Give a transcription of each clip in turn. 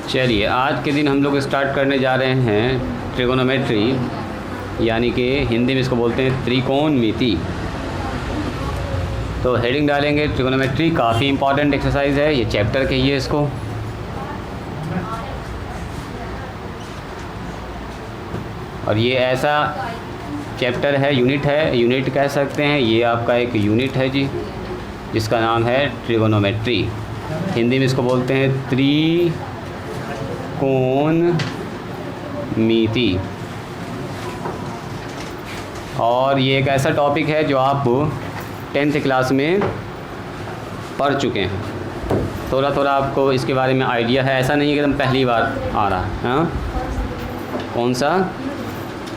चलिए आज के दिन हम लोग स्टार्ट करने जा रहे हैं ट्रिगोनोमेट्री, यानी कि हिंदी में इसको बोलते हैं त्रिकोणमिति। तो हेडिंग डालेंगे ट्रिगोनोमेट्री, काफ़ी इंपॉर्टेंट एक्सरसाइज है, ये चैप्टर कहिए इसको। और ये ऐसा चैप्टर है, यूनिट कह सकते हैं, ये आपका एक यूनिट है जी, जिसका नाम है ट्रिगोनोमेट्री। हिंदी में इसको बोलते हैं त्रिकोणमिति। और ये एक ऐसा टॉपिक है जो आप 10th क्लास में पढ़ चुके हैं, थोड़ा थोड़ा आपको इसके बारे में आइडिया है, ऐसा नहीं है कि एकदम पहली बार आ रहा है। हाँ, कौन सा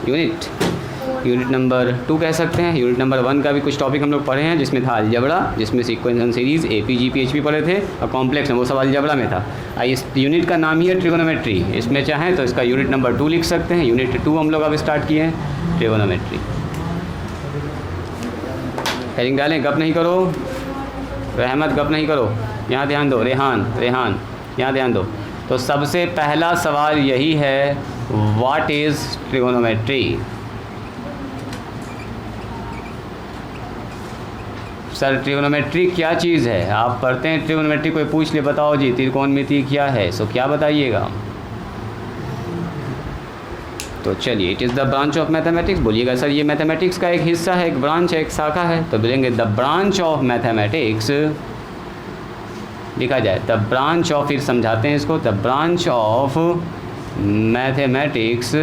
यूनिट नंबर 2 कह सकते हैं। यूनिट नंबर 1 का भी कुछ टॉपिक हम लोग पढ़े हैं, जिसमें था अलजेब्रा, जिसमें सीक्वेंस सीरीज़ AP GP पढ़े थे, और कॉम्प्लेक्स में वो सब अलजेब्रा में था। इस यूनिट का नाम ही है ट्रिगोनोमेट्री, इसमें चाहें तो इसका यूनिट नंबर 2 लिख सकते हैं। यूनिट 2 हम लोग अब स्टार्ट किए हैं, ट्रिगोनोमेट्री। हेडिंग डालें, गप नहीं करो, रहमत गप नहीं करो, यहाँ ध्यान दो, रेहान यहाँ ध्यान दो। तो सबसे पहला सवाल यही है, what is trigonometry. Sir trigonometry क्या चीज़ है, आप पढ़ते हैं ट्रिगोनोमेट्री, कोई पूछ ले बताओ जी त्रिकोणमिति क्या है, सो क्या बताइएगा। तो चलिए, it is the branch of mathematics. बोलिएगा सर ये मैथमेटिक्स का एक हिस्सा है, एक ब्रांच है, एक शाखा है, तो बोलेंगे द ब्रांच ऑफ मैथमेटिक्स। लिखा जाए द ब्रांच ऑफ, फिर समझाते हैं इसको, the branch of mathematics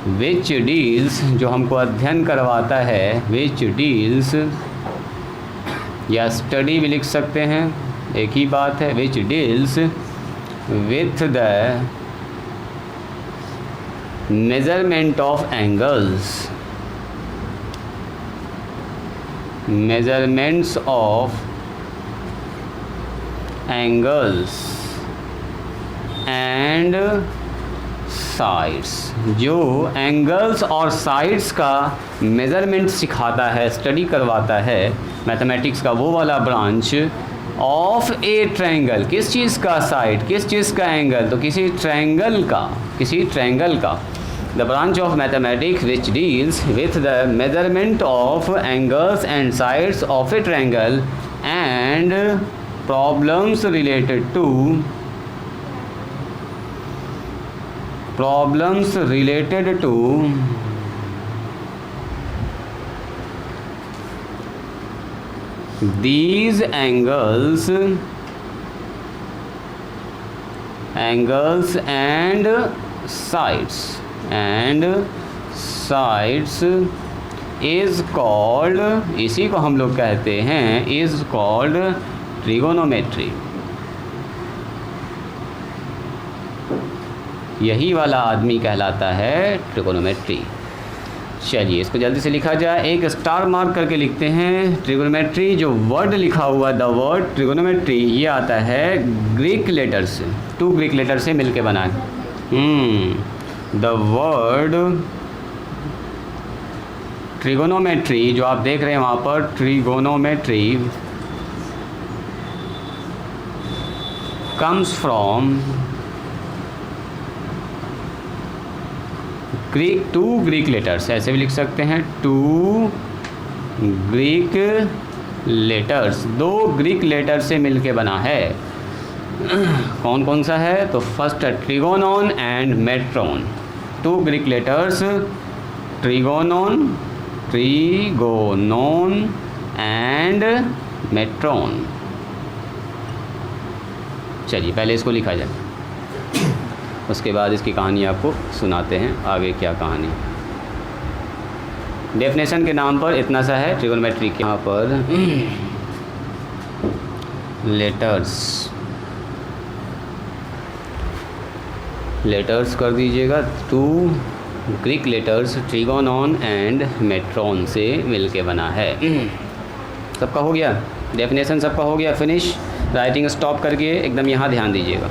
which deals, जो हमको अध्ययन करवाता है, विच डील्स, या स्टडी भी लिख सकते हैं, एक ही बात है, which deals with the measurement of angles, measurements of angles and sides, जो एंगल्स और साइड्स का मेज़रमेंट सिखाता है, स्टडी करवाता है मैथमेटिक्स का वो वाला ब्रांच ऑफ ए ट्रायंगल। किस चीज़ का साइड, किस चीज़ का एंगल, तो किसी ट्रायंगल का। The branch of mathematics which deals with the measurement of angles and sides of A triangle and problems related to these angles and sides is called, इसी को हम लोग कहते हैं, is called ट्रिगोनोमेट्री। यही वाला आदमी कहलाता है ट्रिगोनोमेट्री। चलिए इसको जल्दी से लिखा जाए, एक स्टार मार्क करके लिखते हैं। ट्रिगोनोमेट्री जो वर्ड लिखा हुआ, द वर्ड ट्रिगोनोमेट्री, ये आता है ग्रीक लेटर से, 2 ग्रीक लेटर से मिलके बना है। द वर्ड ट्रिगोनोमेट्री जो आप देख रहे हैं वहाँ पर, trigonometry comes from two Greek letters, ऐसे भी लिख सकते हैं, 2 ग्रीक लेटर्स, 2 ग्रीक लेटर से मिलके बना है। कौन कौन सा है, तो first trigonon and metron, 2 Greek letters, trigonon and metron. चलिए पहले इसको लिखा जाए, उसके बाद इसकी कहानी आपको सुनाते हैं, आगे क्या कहानी। डेफिनेशन के नाम पर इतना सा है ट्रिगोनोमेट्री के। यहाँ पर लेटर्स कर दीजिएगा, 2 Greek letters trigonon and matron से मिलके बना है। सबका हो गया, डेफिनेशन सबका हो गया, फिनिश। राइटिंग स्टॉप करके एकदम यहाँ ध्यान दीजिएगा।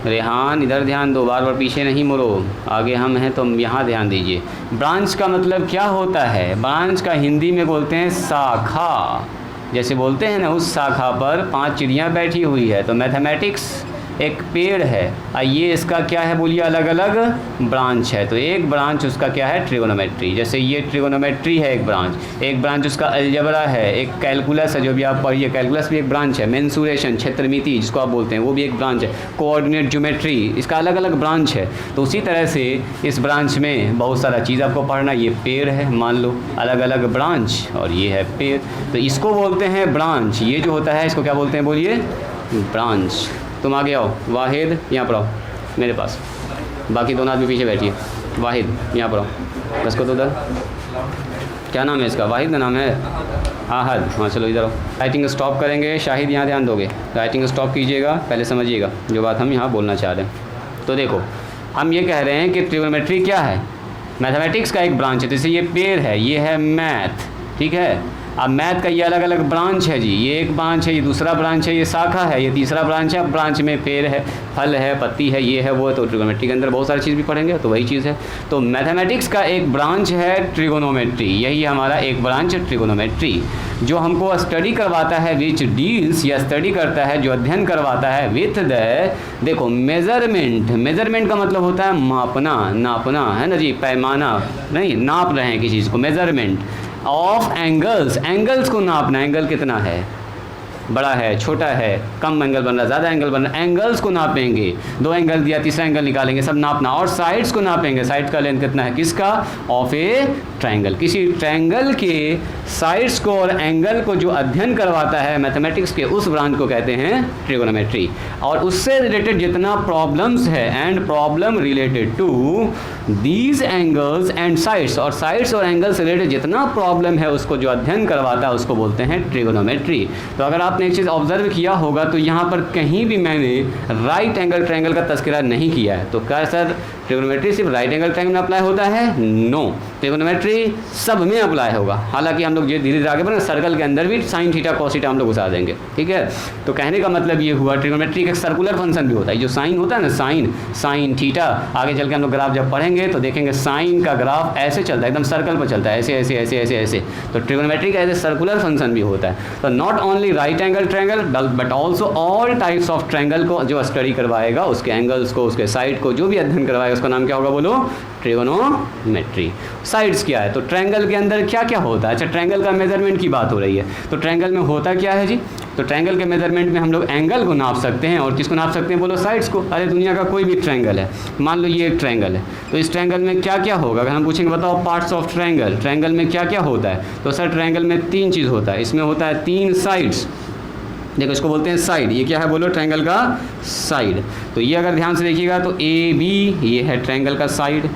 रेहान इधर ध्यान दो, बार बार पीछे नहीं मुड़ो, आगे हम हैं तो यहाँ ध्यान दीजिए। ब्रांच का मतलब क्या होता है? ब्रांच का हिंदी में बोलते हैं शाखा। जैसे बोलते हैं ना उस शाखा पर 5 चिड़ियाँ बैठी हुई है, तो मैथमेटिक्स एक पेड़ है और ये इसका क्या है बोलिए, अलग अलग ब्रांच है। तो एक ब्रांच उसका क्या है, ट्रिगोनोमेट्री। जैसे ये ट्रिगोनोमेट्री है एक ब्रांच उसका अलजेब्रा है, एक कैलकुलस है जो भी आप पढ़िए, कैलकुलस भी एक ब्रांच है, मेंसुरेशन क्षेत्रमिति जिसको आप बोलते हैं वो भी एक ब्रांच है, कोऑर्डिनेट ज्योमेट्री इसका अलग अलग ब्रांच है। तो उसी तरह से इस ब्रांच में बहुत सारा चीज़ आपको पढ़ना। ये पेड़ है मान लो, अलग अलग ब्रांच, और ये है पेड़, तो इसको बोलते हैं ब्रांच। ये जो होता है इसको क्या बोलते हैं बोलिए, ब्रांच। तुम आगे आओ, वाहिद यहाँ पर आओ मेरे पास, बाकी दोनों आदमी पीछे बैठिए। वाहिद यहाँ पर आओ, बस को तो उधर, क्या नाम है इसका, वाहिद का नाम है, आहद। हाँ चलो इधर आओ। राइटिंग स्टॉप करेंगे, शाहिद यहाँ ध्यान दोगे, राइटिंग स्टॉप कीजिएगा, पहले समझिएगा जो बात हम यहाँ बोलना चाह रहे हैं। तो देखो हम ये कह रहे हैं कि ट्रिगोनोमेट्री क्या है, मैथमेटिक्स का एक ब्रांच है। जैसे ये पेड़ है, ये है मैथ, ठीक है। अब मैथ का ये अलग अलग ब्रांच है जी, ये एक ब्रांच है, ये दूसरा ब्रांच है, ये शाखा है, ये तीसरा ब्रांच है। अब ब्रांच में पेड़ है, फल है, पत्ती है, ये है वो है। तो ट्रिगोनोमेट्री के अंदर बहुत सारी चीज़ भी पढ़ेंगे, तो वही चीज़ है। तो मैथमेटिक्स का एक ब्रांच है ट्रिगोनोमेट्री, यही हमारा एक ब्रांच है ट्रिगोनोमेट्री, जो हमको स्टडी करवाता है, विच डील्स या स्टडी करता है, जो अध्ययन करवाता है विथ द, देखो मेजरमेंट, मेजरमेंट का मतलब होता है मापना, नापना है ना जी, पैमाना नहीं, नाप रहे हैं किसी चीज़ को, मेजरमेंट ऑफ एंगल्स, एंगल्स को नापना, एंगल कितना है, बड़ा है, छोटा है, कम एंगल बन रहा है, ज़्यादा एंगल बन रहा है, एंगल्स को नापेंगे। 2 एंगल दिया, तीसरा एंगल निकालेंगे, सब नापना। और साइड्स को नापेंगे, साइड का लेंथ कितना है, किसका, ऑफ ए ट्रायंगल, किसी ट्रायंगल के साइड्स को और एंगल को जो अध्ययन करवाता है मैथमेटिक्स के, उस ब्रांच को कहते हैं ट्रिगोनोमेट्री। और उससे रिलेटेड जितना प्रॉब्लम्स है and problem related to these angles and sides, और साइड्स और एंगल से रिलेटेड जितना प्रॉब्लम है उसको जो अध्ययन करवाता है उसको बोलते हैं ट्रिगोनोमेट्री। तो अगर आपने एक चीज़ ऑब्जर्व किया होगा तो यहाँ पर कहीं भी मैंने राइट एंगल ट्रायंगल का तस्करा नहीं किया है। तो क्या सर ट्रिगोनोमेट्री सिर्फ राइट एंगल ट्रायंगल में अप्लाई होता है? नो, ट्रिगोनोमेट्री सब में अप्लाई होगा। हालांकि हम लोग धीरे धीरे आगे बढ़ेंगे, सर्कल के अंदर भी साइन थीटा कॉस थीटा हम लोग घुसा देंगे, ठीक है। तो कहने का मतलब ये हुआ ट्रिगोनोमेट्री का सर्कुलर फंक्शन भी होता है। जो साइन होता है ना, साइन थीटा, आगे चल के हम लोग ग्राफ जब पढ़ेंगे तो देखेंगे साइन का ग्राफ ऐसे चलता है, एकदम सर्कल पर चलता है, ऐसे ऐसे ऐसे ऐसे ऐसे। तो ट्रिगोनोमेट्री का ऐसे सर्कुलर फंक्शन भी होता है। तो not only right angle triangle but also all types of triangle को जो स्टडी करवाएगा, उसके एंगल्स को, उसके साइड को, जो भी अध्ययन करवाएगा उसका नाम क्या होगा बोलो? ट्रिगोनोमेट्री। साइड्स क्या है? तो ट्रायंगल के अंदर क्या क्या होता है? अच्छा, ट्रायंगल का मेजरमेंट की बात हो रही है, तो ट्रायंगल में होता क्या है जी? तो ट्रायंगल के मेजरमेंट में हम लोग एंगल को नाप सकते हैं, और किसको नाप सकते हैं बोलो? साइड्स को। अरे दुनिया का कोई भी ट्रायंगल है, मान लो ये एक ट्रायंगल है, तो इस ट्रायंगल में क्या क्या होगा? अगर हम पूछेंगे बताओ पार्ट्स ऑफ ट्रायंगल, ट्रायंगल में क्या क्या होता है? तो सर ट्रायंगल में 3 चीज़ होता है। इसमें होता है 3 साइड्स, देखो इसको बोलते हैं साइड। ये क्या है बोलो? ट्रायंगल का साइड। तो ये अगर ध्यान से देखिएगा तो ए बी ये है ट्रायंगल का साइड,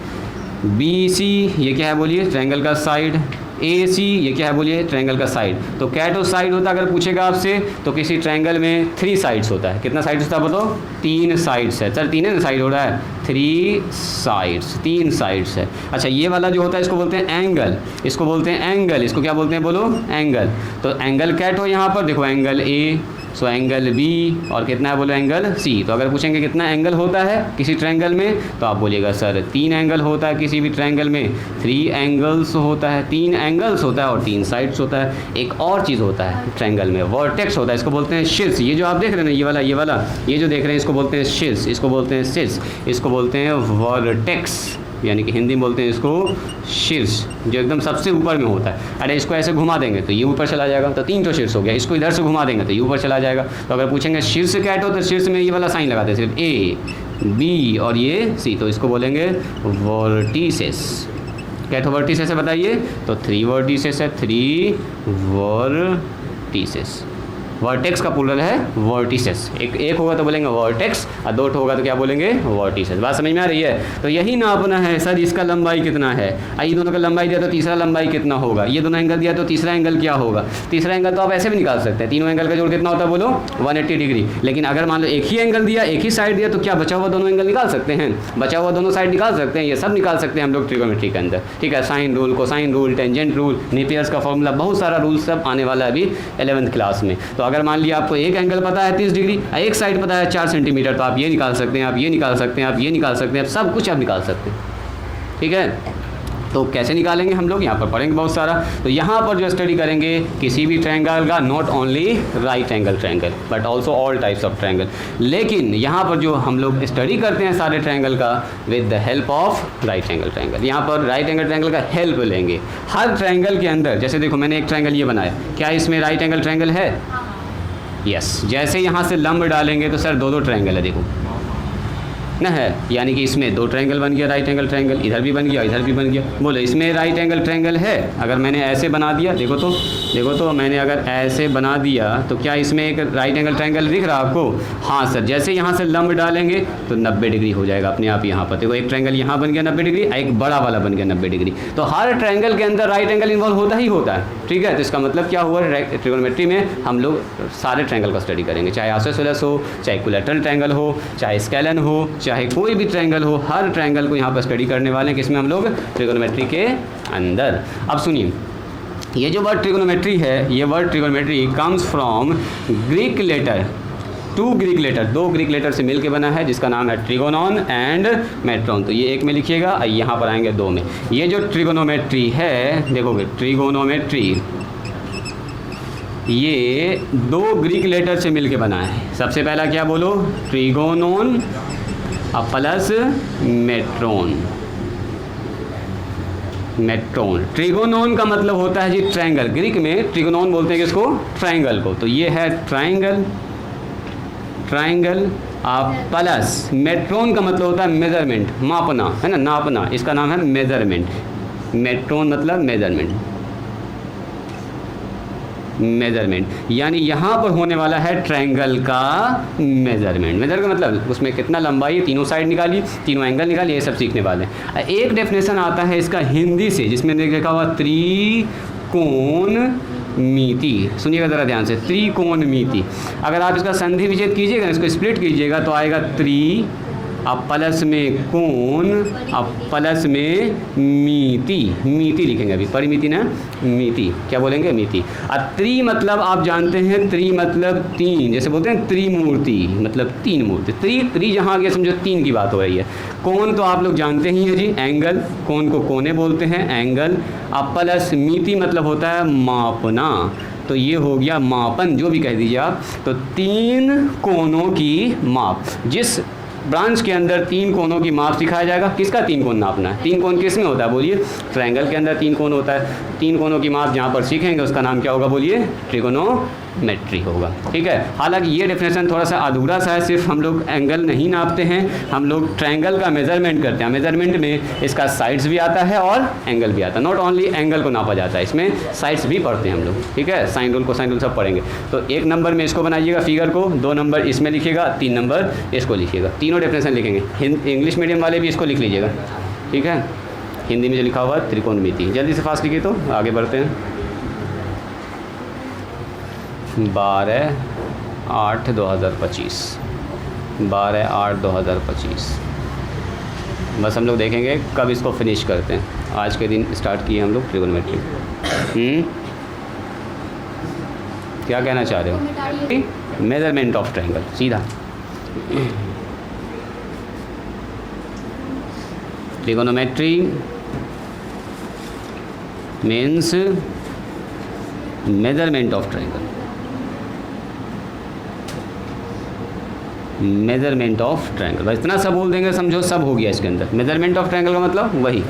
बी सी ये क्या है बोलिए? ट्रायंगल का साइड, ए सी ये क्या है बोलिए? ट्रायंगल का साइड। तो कैटो साइड होता है अगर पूछेगा आपसे, तो किसी ट्रायंगल में 3 साइड्स होता है। कितना साइड्स होता है बताओ? 3 साइड्स है। सर 3 साइड हो रहा है, 3 साइड्स, 3 साइड्स है। अच्छा, ये वाला जो होता है इसको बोलते हैं एंगल, इसको बोलते हैं एंगल, इसको क्या बोलते हैं बोलो? एंगल। तो एंगल कैटो यहाँ पर देखो, angle A, so angle B, और कितना है बोलो? Angle C. तो अगर पूछेंगे कितना एंगल होता है किसी ट्रायंगल में, तो आप बोलिएगा सर 3 एंगल होता है किसी भी ट्रायंगल में, 3 एंगल्स होता है, 3 एंगल्स होता है और 3 साइड्स होता है। एक और चीज़ होता है ट्रायंगल में, वर्टेक्स होता है, इसको बोलते हैं शीर्ष। ये जो आप देख रहे हैं ना, ये वाला ये जो देख रहे हैं, इसको बोलते हैं शीर्ष, इसको बोलते हैं शीर्ष, इसको बोलते हैं वर्टेक्स, यानी कि हिंदी में बोलते हैं इसको शीर्ष, जो एकदम सबसे ऊपर में होता है। अरे इसको ऐसे घुमा देंगे तो ये ऊपर चला जाएगा, तो 3 तो शीर्ष हो गया। इसको इधर से घुमा देंगे तो ये ऊपर चला जाएगा। तो अगर पूछेंगे शीर्ष क्या है, तो शीर्ष में ये वाला साइन लगाते हैं, सिर्फ ए बी और ये सी, तो इसको बोलेंगे वर्टिसेस। क्या तो वर्टिसेस है बताइए? तो 3 वर्टिसेस है, 3 वर्टिसेस। वर्टेक्स का प्लूरल है वर्टिसेस। एक होगा तो बोलेंगे वर्टेक्स, और 2 होगा तो क्या बोलेंगे? वर्टिसेस। बात समझ में आ रही है? तो यही नापना है सर, इसका लंबाई कितना है, ये दोनों का लंबाई दिया तो तीसरा लंबाई कितना होगा, ये दोनों एंगल दिया तो तीसरा एंगल क्या होगा। तीसरा एंगल तो आप ऐसे भी निकाल सकते हैं, तीनों एंगल का जोड़ कितना होता है बोलो? 180 डिग्री। लेकिन अगर मान लो एक ही एंगल दिया, एक ही साइड दिया, तो क्या बचा हुआ दोनों एंगल निकाल सकते हैं? बचा हुआ दोनों साइड निकाल सकते हैं, ये सब निकाल सकते हैं हम लोग ट्रिगोनोमेट्री के अंदर, ठीक है। Sine rule, cosine rule, tangent rule, Napier's का फॉर्मूला, बहुत सारा रूल सब आने वाला है अभी 11th क्लास में। तो अगर मान लिया आपको एक एंगल पता है 30 डिग्री, एक साइड पता है 4 सेंटीमीटर, तो आप ये निकाल सकते हैं, आप ये निकाल सकते हैं, आप ये निकाल सकते हैं, आप सब कुछ आप निकाल सकते हैं, ठीक है। तो कैसे निकालेंगे हम लोग, यहाँ पर पढ़ेंगे बहुत सारा। तो यहाँ पर जो स्टडी करेंगे किसी भी ट्रायंगल का, not only right angle triangle but also all types of triangle. लेकिन यहाँ पर जो हम लोग स्टडी करते हैं सारे ट्रायंगल का with the help of right angle triangle. यहाँ पर राइट एंगल ट्रायंगल का हेल्प लेंगे हर ट्रायंगल के अंदर। जैसे देखो मैंने एक ट्रायंगल ये बनाया, क्या इसमें राइट एंगल ट्रायंगल है? यस। जैसे यहाँ से लंब डालेंगे तो सर दो ट्रायंगल है, देखो ना है, यानी कि इसमें दो ट्रायंगल बन गया राइट एंगल ट्रायंगल, इधर भी बन गया इधर भी बन गया। बोलो इसमें राइट एंगल ट्रायंगल है? अगर मैंने ऐसे बना दिया, देखो तो मैंने अगर ऐसे बना दिया तो क्या इसमें एक राइट एंगल ट्रायंगल दिख रहा है आपको? हाँ सर। जैसे यहाँ से लंब डालेंगे तो 90 डिग्री हो जाएगा अपने आप। यहाँ पर देखो एक ट्रायंगल यहाँ बन गया 90 डिग्री, एक बड़ा वाला बन गया 90 डिग्री। तो हर ट्रायंगल के अंदर राइट एंगल इन्वॉल्व होता ही होता है, ठीक है। तो इसका मतलब क्या हुआ, ट्रिगोनोमेट्री में हम लोग सारे ट्रायंगल का स्टडी करेंगे, चाहे आइसोसेलेस हो, चाहे इक्विलैटरल ट्रायंगल हो, चाहे स्केलन हो, चाहे कोई भी ट्रायंगल हो, हर ट्रायंगल को यहाँ पर स्टडी करने वाले हैं किसमें हम लोग, ट्रिगोनोमेट्री के अंदर। अब सुनिए, ये जो वर्ड ट्रिगोनोमेट्री है, ये word trigonometry comes from Greek letter, दो ग्रीक लेटर से मिलके बना है जिसका नाम है ट्रिगोनॉन एंड मेट्रॉन। तो ये एक में लिखिएगा, यहाँ पर आएंगे दो में। ये जो ट्रिगोनोमेट्री है, देखोगे ट्रिगोनोमेट्री ये दो ग्रीक लेटर से मिलके बना है। सबसे पहला क्या बोलो, ट्रिगोनोन प्लस मेट्रोन। ट्रिगोनोन का मतलब होता है जी ट्रायंगल, ग्रीक में ट्रिगोनोन बोलते हैं किसको, ट्रायंगल को। तो ये है ट्रायंगल प्लस मेट्रोन का मतलब होता है मेजरमेंट, मापना, है ना, नापना। इसका नाम है मेजरमेंट। मेट्रोन मतलब मेजरमेंट, यानी यहाँ पर होने वाला है ट्रायंगल का मेजरमेंट। मेजर का मतलब उसमें कितना लंबाई है, तीनों साइड निकाली, तीनों एंगल निकाली, ये सब सीखने वाले हैं। एक डेफिनेशन आता है इसका हिंदी से, जिसमें लिखा हुआ त्रिकोणमिति। सुनिएगा ज़रा ध्यान से, त्रिकोणमिति। अगर आप इसका संधि विच्छेद कीजिएगा, इसको स्प्लिट कीजिएगा तो आएगा त्रि, अब प्लस में कोण, अब प्लस में मिति लिखेंगे, अभी परिमिति ना मिति, क्या बोलेंगे, मिति। अब त्रि मतलब आप जानते हैं, त्रि मतलब तीन, जैसे बोलते हैं त्रिमूर्ति मतलब तीन मूर्ति। त्रि जहाँ आ गया समझो तीन की बात हो रही है। कोण तो आप लोग जानते ही हैं जी, एंगल, कोण को कोने बोलते हैं, एंगल। अब प्लस मिति मतलब होता है मापना, तो ये हो गया मापन, जो भी कह दीजिए आप। तो तीन कोणों की माप, जिस ब्रांच के अंदर तीन कोणों की माप सिखाया जाएगा। किसका तीन कोण नापना है? तीन कोण किस में होता है बोलिए, ट्रायंगल के अंदर तीन कोण होता है। तीन कोणों की माप जहाँ पर सीखेंगे उसका नाम क्या होगा बोलिए, ट्रिगोनोमेट्री होगा, ठीक है। हालांकि ये डेफिनेशन थोड़ा सा अधूरा सा है, सिर्फ हम लोग एंगल नहीं नापते हैं, हम लोग ट्रायंगल का मेजरमेंट करते हैं। मेजरमेंट में इसका साइड्स भी आता है और एंगल भी आता है। नॉट ओनली एंगल को नापा जाता है, इसमें साइड्स भी पढ़ते हैं हम लोग, ठीक है। साइन रूल, कोसाइन रूल सब पढ़ेंगे। तो एक नंबर में इसको बनाइएगा फिगर को, 2 नंबर इसमें लिखिएगा, 3 नंबर इसको लिखिएगा। तीनों डेफिनेशन लिखेंगे। इंग्लिश मीडियम वाले भी इसको लिख लीजिएगा, ठीक है। हिंदी में जो लिखा हुआ है त्रिकोणमिति, जल्दी से फास्ट लिखिए तो आगे बढ़ते हैं। 12/8/2025 12/8/2025 बस हम लोग देखेंगे कब इसको फिनिश करते हैं। आज के दिन स्टार्ट किए हम लोग ट्रिगोनोमेट्री। क्या कहना चाह रहे हो? मेजरमेंट ऑफ ट्रायंगल, सीधा। Trigonometry means measurement of triangle, measurement of triangle. बस इतना सब बोल देंगे, समझो सब हो गया इसके अंदर। मेजरमेंट ऑफ ट्रायंगल का मतलब वही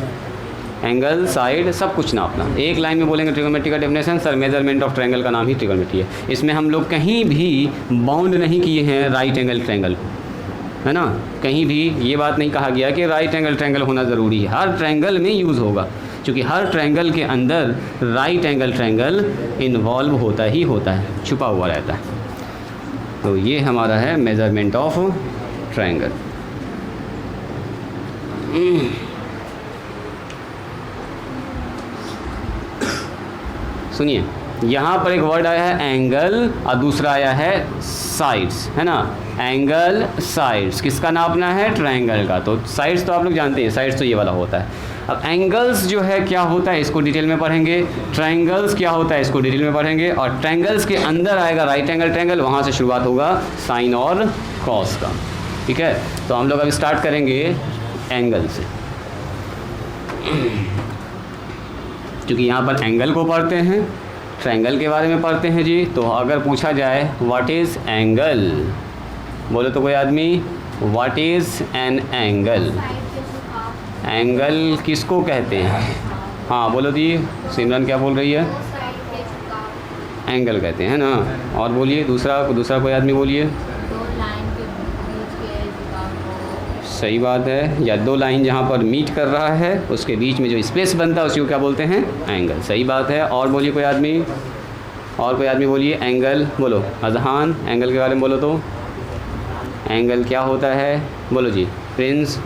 एंगल, साइड, सब कुछ नापना। एक लाइन में बोलेंगे ट्रिगोनोमेट्री का definition, sir measurement of triangle का नाम ही ट्रिगोनोमेट्री है। इसमें हम लोग कहीं भी बाउंड नहीं किए हैं राइट एंगल ट्रायंगल को, है ना। कहीं भी ये बात नहीं कहा गया कि राइट एंगल ट्रायंगल होना ज़रूरी है। हर ट्रायंगल में यूज़ होगा, क्योंकि हर ट्रायंगल के अंदर राइट एंगल ट्रायंगल इन्वॉल्व होता ही होता है, छुपा हुआ रहता है। तो ये हमारा है मेजरमेंट ऑफ ट्रायंगल। सुनिए, यहाँ पर एक वर्ड आया है एंगल और दूसरा आया है साइड्स, है ना। एंगल, साइड्स, किसका नापना है? ट्रायंगल का। तो साइड्स तो आप लोग जानते हैं, साइड्स तो ये वाला होता है। अब एंगल्स जो है क्या होता है इसको डिटेल में पढ़ेंगे। ट्रायंगल्स क्या होता है इसको डिटेल में पढ़ेंगे। और ट्रायंगल्स के अंदर आएगा राइट एंगल ट्रायंगल, वहाँ से शुरुआत होगा साइन और कॉस का, ठीक है। तो हम लोग अब स्टार्ट करेंगे एंगल से। क्योंकि यहाँ पर एंगल को पढ़ते हैं, ट्रायंगल के बारे में पढ़ते हैं जी। तो अगर पूछा जाए व्हाट इज़ एंगल, बोलो तो कोई आदमी, what is an angle, angle किसको कहते हैं? हाँ बोलो जी, सिमरन क्या बोल रही है? एंगल कहते हैं ना। और बोलिए दूसरा कोई आदमी बोलिए। सही बात है, या दो लाइन जहाँ पर मीट कर रहा है उसके बीच में जो स्पेस बनता है उसी को क्या बोलते हैं? एंगल। सही बात है। और बोलिए कोई आदमी, और कोई आदमी बोलिए एंगल, बोलो अजहान, एंगल के बारे में बोलो तो। एंगल क्या होता है? बोलो जी। प्रिंस,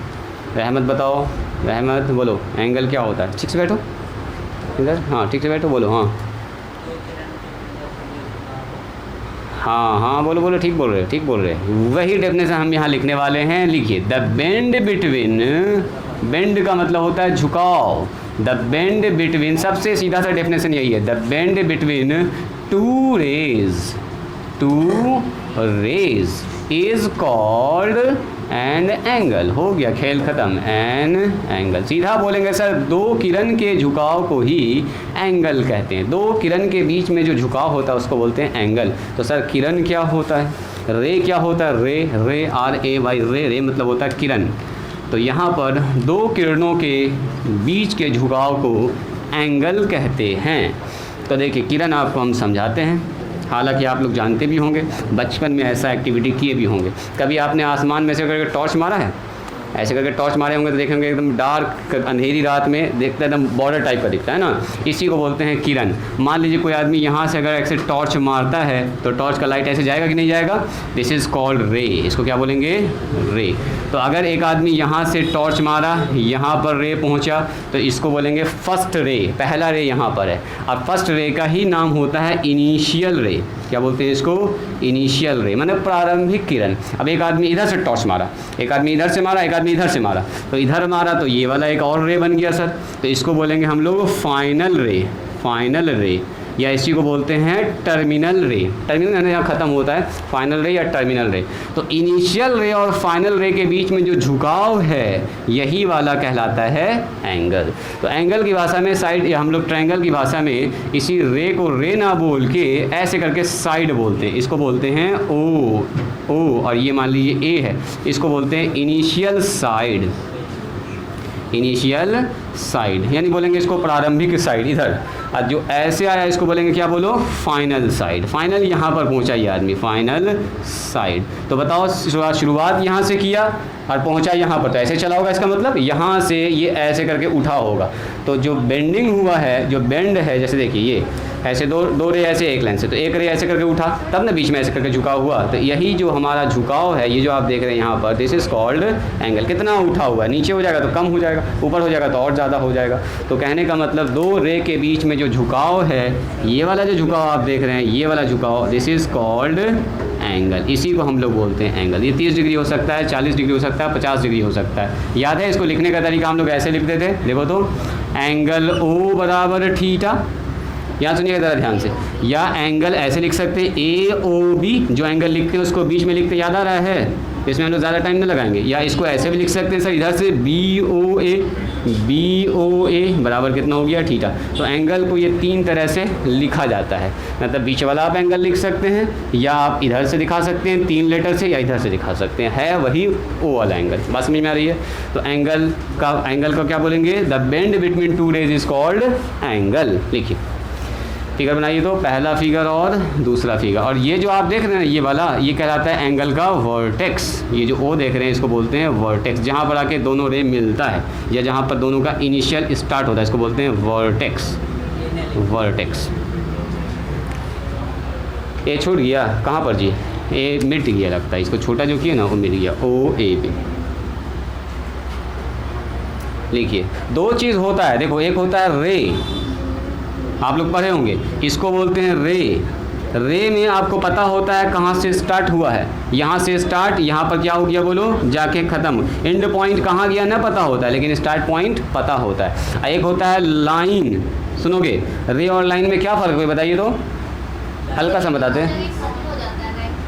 रहमत बताओ, रहमत बोलो एंगल क्या होता है? ठीक से बैठो इधर, हाँ ठीक से बैठो, बोलो हाँ बोलो ठीक बोल रहे। वही डेफिनेशन हम यहाँ लिखने वाले हैं। लिखिए, द बेंड बिटवीन, बेंड का मतलब होता है झुकाव। द बेंड बिटवीन, सबसे सीधा सा डेफिनेशन यही है, the bend between two rays is called an angle. हो गया, खेल ख़त्म, एन एंगल। सीधा बोलेंगे सर, दो किरण के झुकाव को ही एंगल कहते हैं। दो किरण के बीच में जो झुकाव होता है उसको बोलते हैं एंगल। तो सर किरण क्या होता है? रे क्या होता है? रे RAY, रे मतलब होता है किरण। तो यहाँ पर दो किरणों के बीच के झुकाव को एंगल कहते हैं। तो देखिए, किरण आपको हम समझाते हैं, हालांकि आप लोग जानते भी होंगे, बचपन में ऐसा एक्टिविटी किए भी होंगे। कभी आपने आसमान में से करके टॉर्च मारा है? ऐसे करके टॉर्च मारे होंगे तो देखेंगे एकदम डार्क अंधेरी रात में देखते एकदम बॉर्डर टाइप का दिखता है ना, इसी को बोलते हैं किरण। मान लीजिए कोई आदमी यहाँ से अगर ऐसे टॉर्च मारता है तो टॉर्च का लाइट ऐसे जाएगा कि नहीं जाएगा? दिस इज़ कॉल्ड रे। इसको क्या बोलेंगे? रे। तो अगर एक आदमी यहाँ से टॉर्च मारा, यहाँ पर रे पहुँचा, तो इसको बोलेंगे फर्स्ट रे, पहला रे यहाँ पर है। और फर्स्ट रे का ही नाम होता है इनिशियल रे। क्या बोलते हैं इसको? इनिशियल रे, माने प्रारंभिक किरण। अब एक आदमी इधर से टॉर्च मारा, एक आदमी इधर से मारा, एक आदमी इधर से मारा, तो इधर मारा तो ये वाला एक और रे बन गया सर। तो इसको बोलेंगे हम लोग फाइनल रे, या इसी को बोलते हैं टर्मिनल रे। टर्मिनल यानी यहाँ ख़त्म होता है, फाइनल रे या टर्मिनल रे। तो इनिशियल रे और फाइनल रे के बीच में जो झुकाव है यही वाला कहलाता है एंगल। तो एंगल की भाषा में साइड, या हम लोग ट्रायंगल की भाषा में इसी रे को रे ना बोल के ऐसे करके साइड बोलते हैं। इसको बोलते हैं ओ, और ये मान लीजिए ए है, इसको बोलते हैं इनिशियल साइड, यानी बोलेंगे इसको प्रारंभिक साइड इधर। और जो ऐसे आया इसको बोलेंगे क्या? बोलो फाइनल साइड। फाइनल यहाँ पर पहुँचा ये आदमी, फाइनल साइड। तो बताओ, शुरुआत यहाँ से किया और पहुँचा यहाँ पर, तो ऐसे चला होगा, इसका मतलब यहाँ से ये ऐसे करके उठा होगा। तो जो बेंडिंग हुआ है, जो बेंड है, जैसे देखिए ये ऐसे दो रे ऐसे एक लाइन से, तो एक रे ऐसे करके उठा, तब ना बीच में ऐसे करके झुकाव हुआ। तो यही जो हमारा झुकाव है, ये जो आप देख रहे हैं यहाँ पर, दिस इज़ कॉल्ड एंगल। कितना उठा हुआ है? नीचे हो जाएगा तो कम हो जाएगा, ऊपर हो जाएगा तो और ज़्यादा हो जाएगा। तो कहने का मतलब दो रे के बीच में जो झुकाव है, ये वाला जो झुकाव आप देख रहे हैं, ये वाला झुकाव, दिस इज़ कॉल्ड एंगल। इसी को हम लोग बोलते हैं एंगल। ये 30 डिग्री हो सकता है, 40 डिग्री हो सकता है, 50 डिग्री हो सकता है। याद है इसको लिखने का तरीका? हम लोग ऐसे लिखते थे, देखो तो, एंगल O बराबर थीटा। यहाँ सुनिएगा ज़रा ध्यान से, या एंगल ऐसे लिख सकते हैं AOB, जो एंगल लिखते हैं उसको बीच में लिखते, याद आ रहा है? इसमें हम लोग ज़्यादा टाइम नहीं लगाएंगे। या इसको ऐसे भी लिख सकते हैं सर, इधर से BOA बराबर कितना हो गया? थीटा। तो एंगल को ये 3 तरह से लिखा जाता है। मतलब बीच वाला आप एंगल लिख सकते हैं, या आप इधर से दिखा सकते हैं 3 लेटर से, या इधर से दिखा सकते हैं, है वही O वाला एंगल। बात समझ में आ रही है? तो एंगल का क्या बोलेंगे? The bend between two rays is called angle. लिखिए, फिगर बनाइए तो, पहला फिगर और दूसरा फिगर। और ये जो आप देख रहे हैं ये वाला, ये कहलाता है एंगल का वर्टेक्स। ये जो O देख रहे हैं इसको बोलते हैं वर्टेक्स, जहाँ पर आके दोनों रे मिलता है, या जहाँ पर दोनों का इनिशियल स्टार्ट होता है, इसको बोलते हैं वर्टेक्स। ए छूट गया कहाँ पर जी? ए मिट गया लगता है, इसको छोटा जो किया ना वो मिट गया, OA पे। लिखिए, दो चीज़ होता है, देखो, एक होता है रे, आप लोग पढ़े होंगे, इसको बोलते हैं रे में आपको पता होता है कहाँ से स्टार्ट हुआ है, यहाँ से स्टार्ट, यहाँ पर क्या हो गया बोलो, जाके ख़त्म। एंड पॉइंट कहाँ गया ना पता होता है, लेकिन स्टार्ट पॉइंट पता होता है। एक होता है लाइन। सुनोगे, रे और लाइन में क्या फ़र्क है बताइए तो, हल्का सा बताते हैं।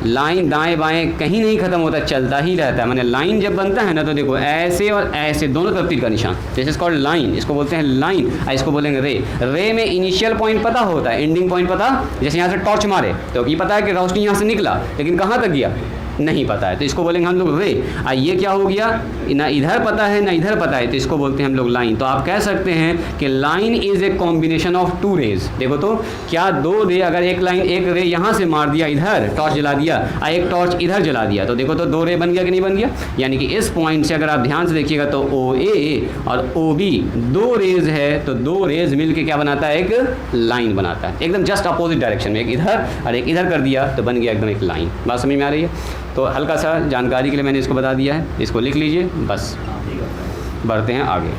लाइन दाएं बाएं कहीं नहीं ख़त्म होता, चलता ही रहता है। मैंने लाइन जब बनता है ना तो देखो ऐसे और ऐसे दोनों तरफ तीर का निशान, दिस इज कॉल्ड लाइन, इसको बोलते हैं लाइन। इसको बोलेंगे रे। रे में इनिशियल पॉइंट पता होता है, एंडिंग पॉइंट पता, जैसे यहाँ से टॉर्च मारे तो ये पता है कि रोशनी यहाँ से निकला, लेकिन कहाँ तक गया नहीं पता है, तो इसको बोलेंगे हम लोग रे। ये क्या हो गया, ना इधर पता है ना इधर पता है, तो इसको बोलते हैं हम लोग लाइन। तो आप कह सकते हैं कि line is a combination of two rays. देखो तो क्या दो रे, अगर एक लाइन एक रे यहाँ से मार दिया, इधर टॉर्च जला दिया और एक टॉर्च इधर जला दिया, तो देखो तो दो रे बन गया कि नहीं बन गया। यानी कि इस पॉइंट से अगर आप ध्यान से देखिएगा तो ओ ए और ओ बी दो रेज है, तो दो रेज मिल के क्या बनाता है, एक लाइन बनाता है, एकदम जस्ट अपोजिट डायरेक्शन में, एक इधर और एक इधर कर दिया तो बन गया एकदम एक लाइन। बात समझ में आ रही है। तो हल्का सा जानकारी के लिए मैंने इसको बता दिया है, इसको लिख लीजिए, बस बढ़ते हैं आगे,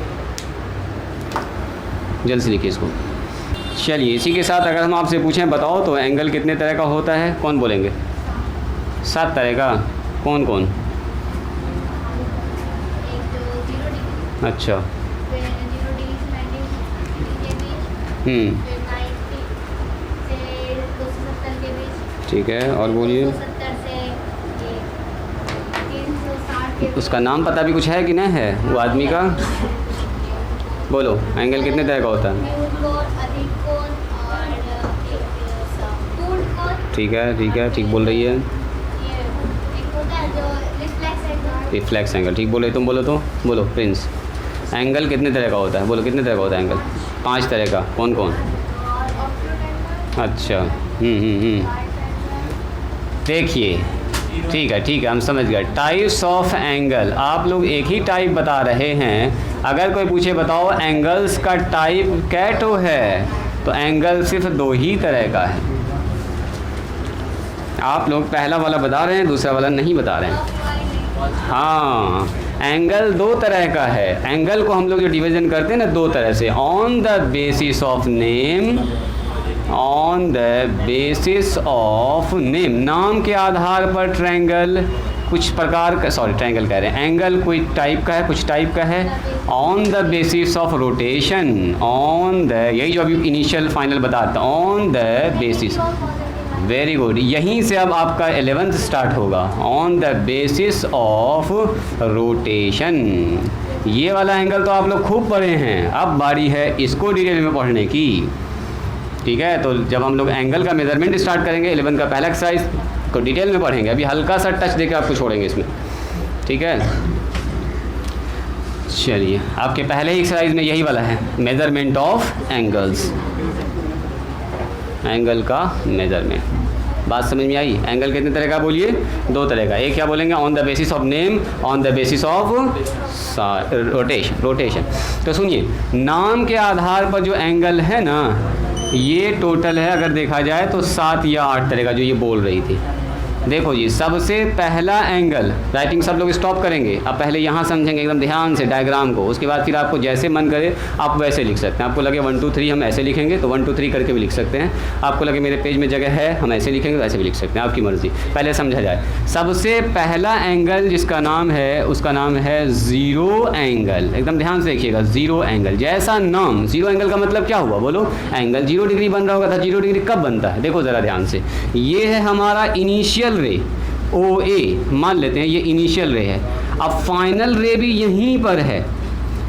जल्द से लिखिए इसको। चलिए इसी के साथ अगर हम आपसे पूछें बताओ तो एंगल कितने तरह का होता है, कौन बोलेंगे? 7 तरह का। कौन कौन? अच्छा, ठीक है, और बोलिए। उसका नाम पता भी कुछ है कि नहीं है वो आदमी का? बोलो, एंगल कितने तरह का होता है? ठीक है, ठीक है, ठीक बोल रही है। रिफ्लेक्स एंगल, ठीक बोले तुम, बोलो तो, बोलो प्रिंस। एंगल कितने तरह का होता है, बोलो कितने तरह का होता है एंगल? 5 तरह का। कौन कौन? अच्छा, देखिए, ठीक है, हम समझ गए। टाइप्स ऑफ एंगल, आप लोग एक ही टाइप बता रहे हैं। अगर कोई पूछे बताओ एंगल्स का टाइप कैटो है, तो एंगल सिर्फ 2 ही तरह का है। आप लोग पहला वाला बता रहे हैं, दूसरा वाला नहीं बता रहे हैं। हाँ, एंगल 2 तरह का है। एंगल को हम लोग जो डिवीज़न करते हैं ना 2 तरह से, on the basis of name, on the basis of name, नाम के आधार पर ट्रायंगल कुछ प्रकार का, सॉरी ट्रायंगल कह रहे हैं, एंगल कोई टाइप का है, कुछ टाइप का है। On the basis of rotation, on the, यही जो अभी इनिशियल फाइनल बताता, on the basis, very good, यहीं से अब आपका 11th स्टार्ट होगा। On the basis of rotation, ये वाला एंगल तो आप लोग खूब पढ़े हैं, अब बारी है इसको डिटेल में पढ़ने की। ठीक है, तो जब हम लोग एंगल का मेजरमेंट स्टार्ट करेंगे 11 का पहला एक्सरसाइज तो डिटेल में पढ़ेंगे। अभी हल्का सा टच देकर आपको छोड़ेंगे इसमें, ठीक है। चलिए, आपके पहले ही एक्सरसाइज में यही वाला है, मेजरमेंट ऑफ एंगल्स, एंगल का मेजरमेंट। बात समझ में आई? एंगल कितने तरह का बोलिए? 2 तरह का। एक क्या बोलेंगे? On the basis of name, on the basis of rotation. तो सुनिए, नाम के आधार पर जो एंगल है ना, ये टोटल है अगर देखा जाए तो 7 या 8 तरह का, जो ये बोल रही थी। देखो जी, सबसे पहला एंगल, राइटिंग सब लोग स्टॉप करेंगे, अब पहले यहाँ समझेंगे एकदम ध्यान से डायग्राम को, उसके बाद फिर आपको जैसे मन करे आप वैसे लिख सकते हैं। आपको लगे 1 2 3 हम ऐसे लिखेंगे तो 1 2 3 करके भी लिख सकते हैं। आपको लगे मेरे पेज में जगह है हम ऐसे लिखेंगे तो ऐसे भी लिख सकते हैं, आपकी मर्ज़ी। पहले समझा जाए, सबसे पहला एंगल जिसका नाम है उसका नाम है ज़ीरो एंगल। एकदम ध्यान से देखिएगा, ज़ीरो एंगल, जैसा नाम, ज़ीरो एंगल का मतलब क्या हुआ बोलो? एंगल 0 डिग्री बन रहा होगा था। 0 डिग्री कब बनता है? देखो ज़रा ध्यान से, ये है हमारा इनिशियल रे, ओ ए मान लेते हैं, ये इनिशियल रे है। अब फाइनल रे भी यहीं पर है,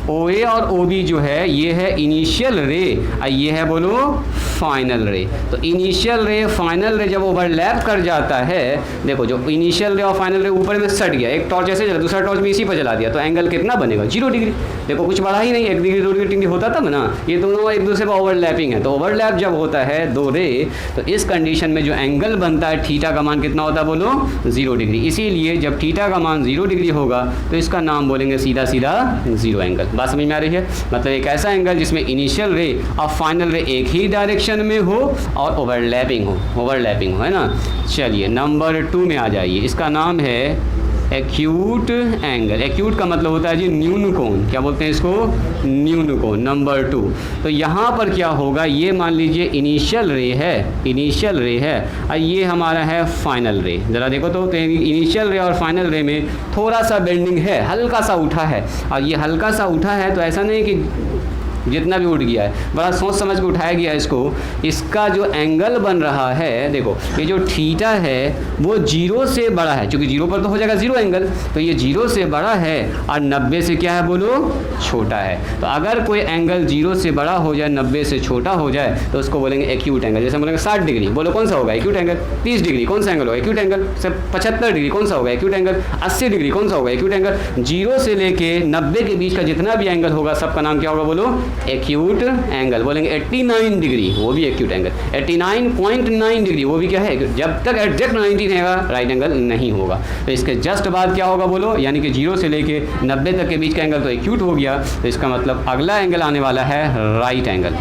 ओ ए और ओ बी जो है ये है इनिशियल रे, ये है बोलो फाइनल रे। तो इनिशियल रे फाइनल रे जब ओवरलैप कर जाता है, देखो जो इनिशियल रे और फाइनल रे ऊपर में सट गया, एक टॉर्च ऐसे जला, दूसरा टॉर्च भी इसी पर जला दिया, तो एंगल कितना बनेगा? 0 डिग्री। देखो कुछ बढ़ा ही नहीं, 1 डिग्री 2 डिग्री होता तब ना, ये दोनों एक दूसरे पर ओवरलैपिंग है। तो ओवरलैप जब होता है 2 रे, तो इस कंडीशन में जो एंगल बनता है थीटा का मान कितना होता है बोलो? 0 डिग्री। इसीलिए जब थीटा का मान 0 डिग्री होगा तो इसका नाम बोलेंगे सीधा सीधा ज़ीरो एंगल। बात समझ में आ रही है? मतलब एक ऐसा एंगल जिसमें इनिशियल रे और फाइनल रे एक ही डायरेक्शन में हो और ओवरलैपिंग हो, है ना। चलिए नंबर 2 में आ जाइए, इसका नाम है एक्यूट एंगल। एक्यूट का मतलब होता है जी न्यून कोण, क्या बोलते हैं इसको? न्यून कोण। नंबर 2, तो यहाँ पर क्या होगा, ये मान लीजिए इनिशियल रे है और ये हमारा है फाइनल रे। ज़रा देखो तो इनिशियल रे और फाइनल रे में थोड़ा सा बेंडिंग है, हल्का सा उठा है, और ये हल्का सा उठा है तो ऐसा नहीं कि जितना भी उठ गया है, बड़ा सोच समझ के उठाया गया है इसको। इसका जो एंगल बन रहा है, देखो ये जो थीटा है वो 0 से बड़ा है, क्योंकि 0 पर तो हो जाएगा 0 एंगल, तो ये 0 से बड़ा है और 90 से क्या है बोलो, छोटा है। तो अगर कोई एंगल 0 से बड़ा हो जाए, 90 से छोटा हो जाए, तो उसको बोलेंगे एक्यूट एंगल। जैसे बोलेंगे 60 डिग्री, बोलो कौन सा होगा एक्यूट एंगल, 30 डिग्री कौन सा एंगल होगा एक्यूट एंगल, 75 डिग्री कौन सा होगा एक्यूट एंगल, 80 डिग्री कौन सा होगा एक्यूट एंगल। 0 से लेके 90 के बीच का जितना भी एंगल होगा सबका नाम क्या होगा बोलो, एक्यूट एंगल। बोलेंगे 89 डिग्री, वो भी एक्यूट एंगल। 89.9 डिग्री, वो भी क्या है, जब तक एग्जैक्ट 90 रहेगा राइट एंगल नहीं होगा। तो इसके जस्ट बाद क्या होगा बोलो, यानी कि 0 से लेके 90 तक के बीच का एंगल तो एक्यूट हो गया, तो इसका मतलब अगला एंगल आने वाला है राइट एंगल।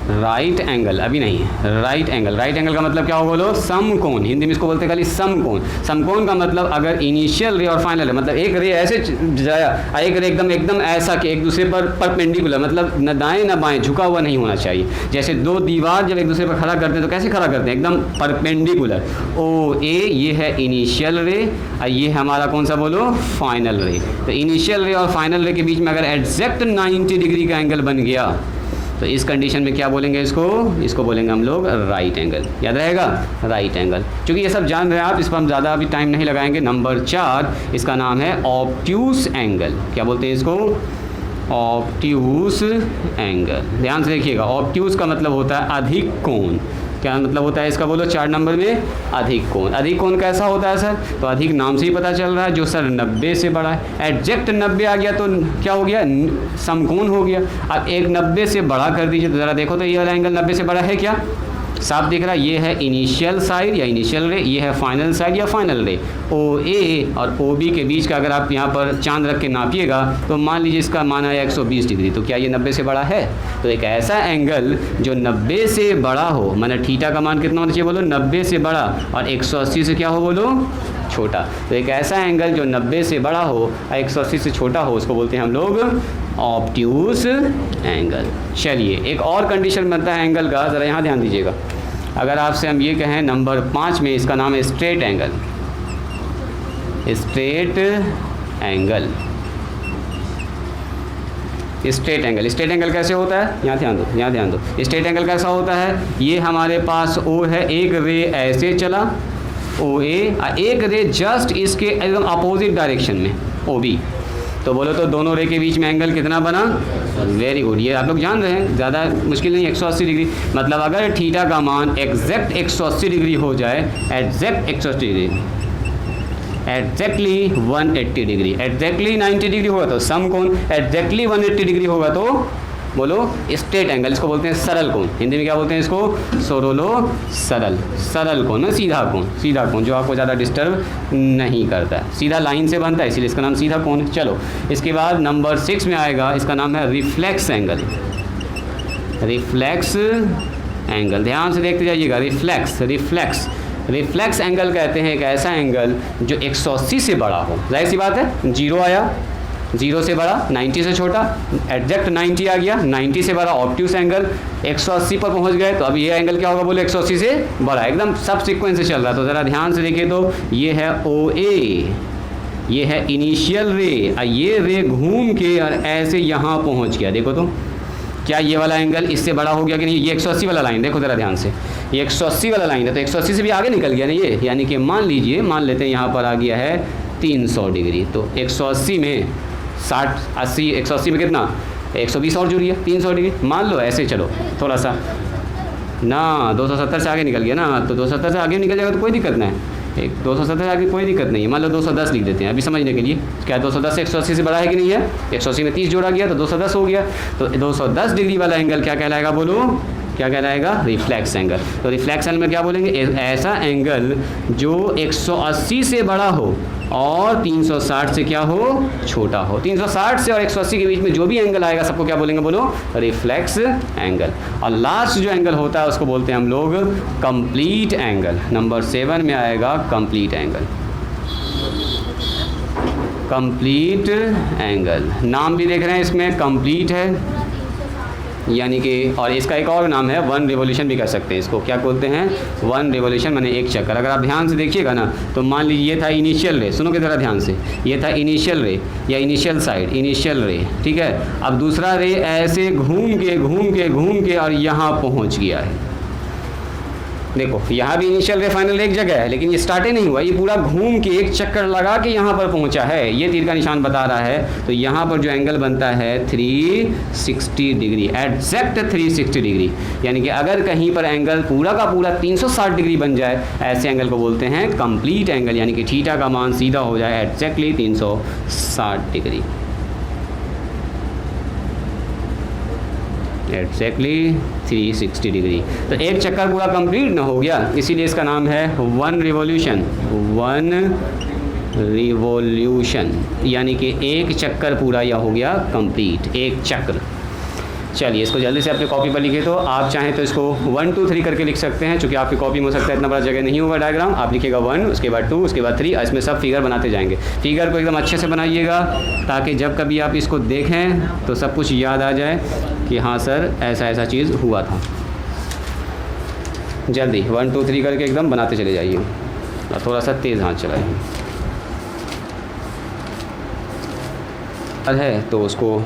राइट एंगल अभी नहीं है, राइट एंगल। राइट एंगल का मतलब क्या हो बोलो, समकोण, हिंदी में इसको बोलते हैं खाली समकोण। समकोण का मतलब अगर इनिशियल रे और फाइनल रे, मतलब एक रे ऐसे जाया, एक रे एकदम ऐसा कि एक दूसरे पर परपेंडिकुलर, मतलब न दाएं न बाएं, झुका हुआ नहीं होना चाहिए। जैसे दो दीवार जब एक दूसरे पर खड़ा करते हैं तो कैसे खड़ा करते हैं, एकदम परपेंडिकुलर। ओ ए ये है इनिशियल रे और ये हमारा कौन सा बोलो, फाइनल रे। तो इनिशियल रे और फाइनल रे के बीच में अगर एग्जैक्ट 90 डिग्री का एंगल बन गया तो इस कंडीशन में क्या बोलेंगे, इसको बोलेंगे हम लोग राइट एंगल। याद रहेगा, राइट एंगल। क्योंकि ये सब जान रहे हैं आप, इस पर हम ज़्यादा अभी टाइम नहीं लगाएंगे। नंबर 4 इसका नाम है ऑब्ट्यूस एंगल। क्या बोलते हैं इसको, ऑब्ट्यूस एंगल। ध्यान से देखिएगा, ऑब्ट्यूस का मतलब होता है अधिक कोण। क्या मतलब होता है इसका बोलो, 4 नंबर में अधिक कोण। अधिक कोण कैसा होता है सर, तो अधिक नाम से ही पता चल रहा है, जो सर 90 से बड़ा है। एग्जैक्ट 90 आ गया तो क्या हो गया, समकोण हो गया। अब एक 90 से बड़ा कर दीजिए तो ज़रा देखो तो ये वाला एंगल 90 से बड़ा है क्या, साफ दिख रहा है। ये है इनिशियल साइड या इनिशियल रे, ये है फाइनल साइड या फाइनल रे। ओ ए और ओ बी के बीच का अगर आप यहाँ पर चांद रख के नापिएगा तो मान लीजिए इसका मान है 120 डिग्री, तो क्या ये 90 से बड़ा है। तो एक ऐसा एंगल जो 90 से बड़ा हो, माने थीटा का मान कितना होना चाहिए बोलो, 90 से बड़ा, और 180 से क्या हो बोलो, छोटा। तो एक ऐसा एंगल जो 90 से बड़ा हो और 180 से छोटा हो, उसको बोलते हैं हम लोग ऑब्ट्यूस एंगल। चलिए एक और कंडीशन बनता है एंगल का, ज़रा यहाँ ध्यान दीजिएगा। अगर आपसे हम ये कहें नंबर 5 में, इसका नाम है straight angle. Straight angle, straight angle. Straight angle कैसे होता है, यहाँ ध्यान दो, यहाँ ध्यान दो। स्ट्रेट एंगल कैसा होता है, ये हमारे पास ओ है, एक रे ऐसे चला ओ ए, एक रे जस्ट इसके एकदम अपोजिट डायरेक्शन में ओ बी, तो बोलो तो दोनों रे के बीच में एंगल कितना बना, वेरी गुड। ये आप लोग जान रहे हैं, ज़्यादा मुश्किल नहीं, 180 डिग्री। मतलब अगर थीटा का मान एग्जैक्ट 180 डिग्री हो जाए, exact 180 degree, exactly 180 degree, exactly 90 degree होगा तो समकोण, एग्जैक्टली 180 डिग्री होगा तो बोलो स्ट्रेट एंगल। इसको बोलते हैं सरल कोण। हिंदी में क्या बोलते हैं इसको, सोरोलो सरल, सरल कोण, सीधा कोण, सीधा कोण जो आपको ज़्यादा डिस्टर्ब नहीं करता है, सीधा लाइन से बनता है, इसलिए इसका नाम सीधा कोण है। चलो इसके बाद नंबर 6 में आएगा, इसका नाम है रिफ्लेक्स एंगल। रिफ्लेक्स एंगल, ध्यान से देखते जाइएगा। रिफ्लेक्स, रिफ्लेक्स, रिफ्लेक्स एंगल कहते हैं एक ऐसा एंगल जो 180 से बड़ा हो। जाहिर सी बात है, 0 आया, 0 से बड़ा, 90 से छोटा, एग्जैक्ट 90 आ गया, 90 से बड़ा ऑब्ट्यूस एंगल, 180 पर पहुंच गए तो अब ये एंगल क्या होगा बोले, 180 से बड़ा, एकदम सब सीक्वेंस से चल रहा है। तो ज़रा ध्यान से देखिए, तो ये है ओ ए, ये है इनिशियल रे, और ये रे घूम के और ऐसे यहाँ पहुँच गया। देखो तो क्या ये वाला एंगल इससे बड़ा हो गया कि नहीं। ये 180 वाला लाइन देखो ज़रा ध्यान से, ये 180 वाला लाइन है, तो 180 से भी आगे निकल गया ना ये, यानी कि मान लीजिए, मान लेते हैं यहाँ पर आ गया है 300 डिग्री। तो 180 में 60, 80, 180 में कितना, 120 और जुड़ी है, 300 डिग्री मान लो। ऐसे चलो थोड़ा सा ना, 270 से आगे निकल गया ना, तो 270 से आगे निकल जाएगा तो कोई दिक्कत नहीं है। एक 270 से आगे कोई दिक्कत नहीं है, मान लो 210 लिख देते हैं अभी समझने के लिए। क्या 210 से 180 से बड़ा है कि नहीं है, 180 में 30 जोड़ा गया तो 210 हो गया। तो 210 डिग्री वाला एंगल क्या कहलाएगा बोलो, क्या कहलाएगा, रिफ्लेक्स एंगल। तो रिफ्लेक्स एंगल में क्या बोलेंगे, ऐसा एंगल जो 180 से बड़ा हो और 360 से क्या हो, छोटा हो। 360 से और 180 के बीच में जो भी एंगल आएगा सबको क्या बोलेंगे बोलो, रिफ्लेक्स एंगल। और लास्ट जो एंगल होता है उसको बोलते हैं हम लोग कंप्लीट एंगल। नंबर 7 में आएगा कंप्लीट एंगल। कंप्लीट एंगल, नाम भी देख रहे हैं इसमें कंप्लीट है, यानी कि, और इसका एक और नाम है 1 रिवॉल्यूशन भी कह सकते हैं इसको। क्या बोलते हैं? 1 रिवॉल्यूशन माने एक चक्कर। अगर आप ध्यान से देखिएगा ना तो मान लीजिए ये था इनिशियल रे, सुनोगे ज़रा ध्यान से, ये था इनिशियल रे या इनिशियल साइड, इनिशियल रे, ठीक है। अब दूसरा रे ऐसे घूम के और यहाँ पहुँच गया है। देखो यहाँ भी इनिशियल रे फाइनल रे एक जगह है, लेकिन ये स्टार्ट ही नहीं हुआ, ये पूरा घूम के एक चक्कर लगा के यहाँ पर पहुँचा है। ये तीर का निशान बता रहा है। तो यहाँ पर जो एंगल बनता है 360 डिग्री, एग्जैक्ट 360 डिग्री। यानी कि अगर कहीं पर एंगल पूरा का पूरा 360 डिग्री बन जाए, ऐसे एंगल को बोलते हैं कंप्लीट एंगल, यानी कि थीटा का मान सीधा हो जाए एग्जैक्टली 360 डिग्री, एग्जैक्टली 360 डिग्री। तो एक चक्कर पूरा कंप्लीट ना हो गया, इसीलिए इसका नाम है 1 रिवॉल्यूशन। 1 रिवॉल्यूशन यानी कि एक चक्कर पूरा या हो गया कंप्लीट, एक चक्र। चलिए इसको जल्दी से अपने कॉपी पर लिखिए। तो आप चाहें तो इसको 1 2 3 करके लिख सकते हैं, चूँकि आपकी कॉपी में हो सकता है इतना बड़ा जगह नहीं होगा डायग्राम। आप लिखिएगा 1, उसके बाद 2, उसके बाद 3, इसमें सब फिगर बनाते जाएंगे। फिगर को एकदम अच्छे से बनाइएगा ताकि जब कभी आप इसको देखें तो सब कुछ याद आ जाए कि हाँ सर ऐसा ऐसा चीज़ हुआ था। जल्दी 1 2 3 करके एकदम बनाते चले जाइए और थोड़ा सा तेज़ हाथ चलाइए। है तो उसको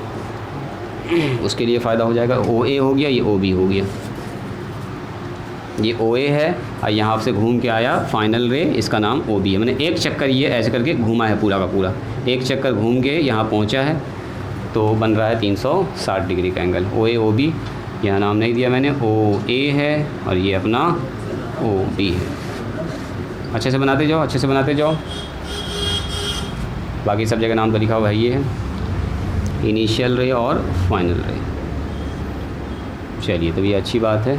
उसके लिए फ़ायदा हो जाएगा। OA हो गया, ये OB हो गया, ये OA है और यहाँ से घूम के आया फाइनल रे, इसका नाम OB है। मैंने एक चक्कर ये ऐसे करके घूमा है पूरा का पूरा, एक चक्कर घूम के यहाँ पहुँचा है, तो बन रहा है 360 डिग्री का एंगल। OA OB यहाँ नाम नहीं दिया मैंने, OA है और ये अपना OB है। अच्छे से बनाते जाओ, अच्छे से बनाते जाओ। बाकी सब जगह नाम तो लिखा हुआ है, ये है इनिशियल रे और फाइनल रे। चलिए तो ये अच्छी बात है,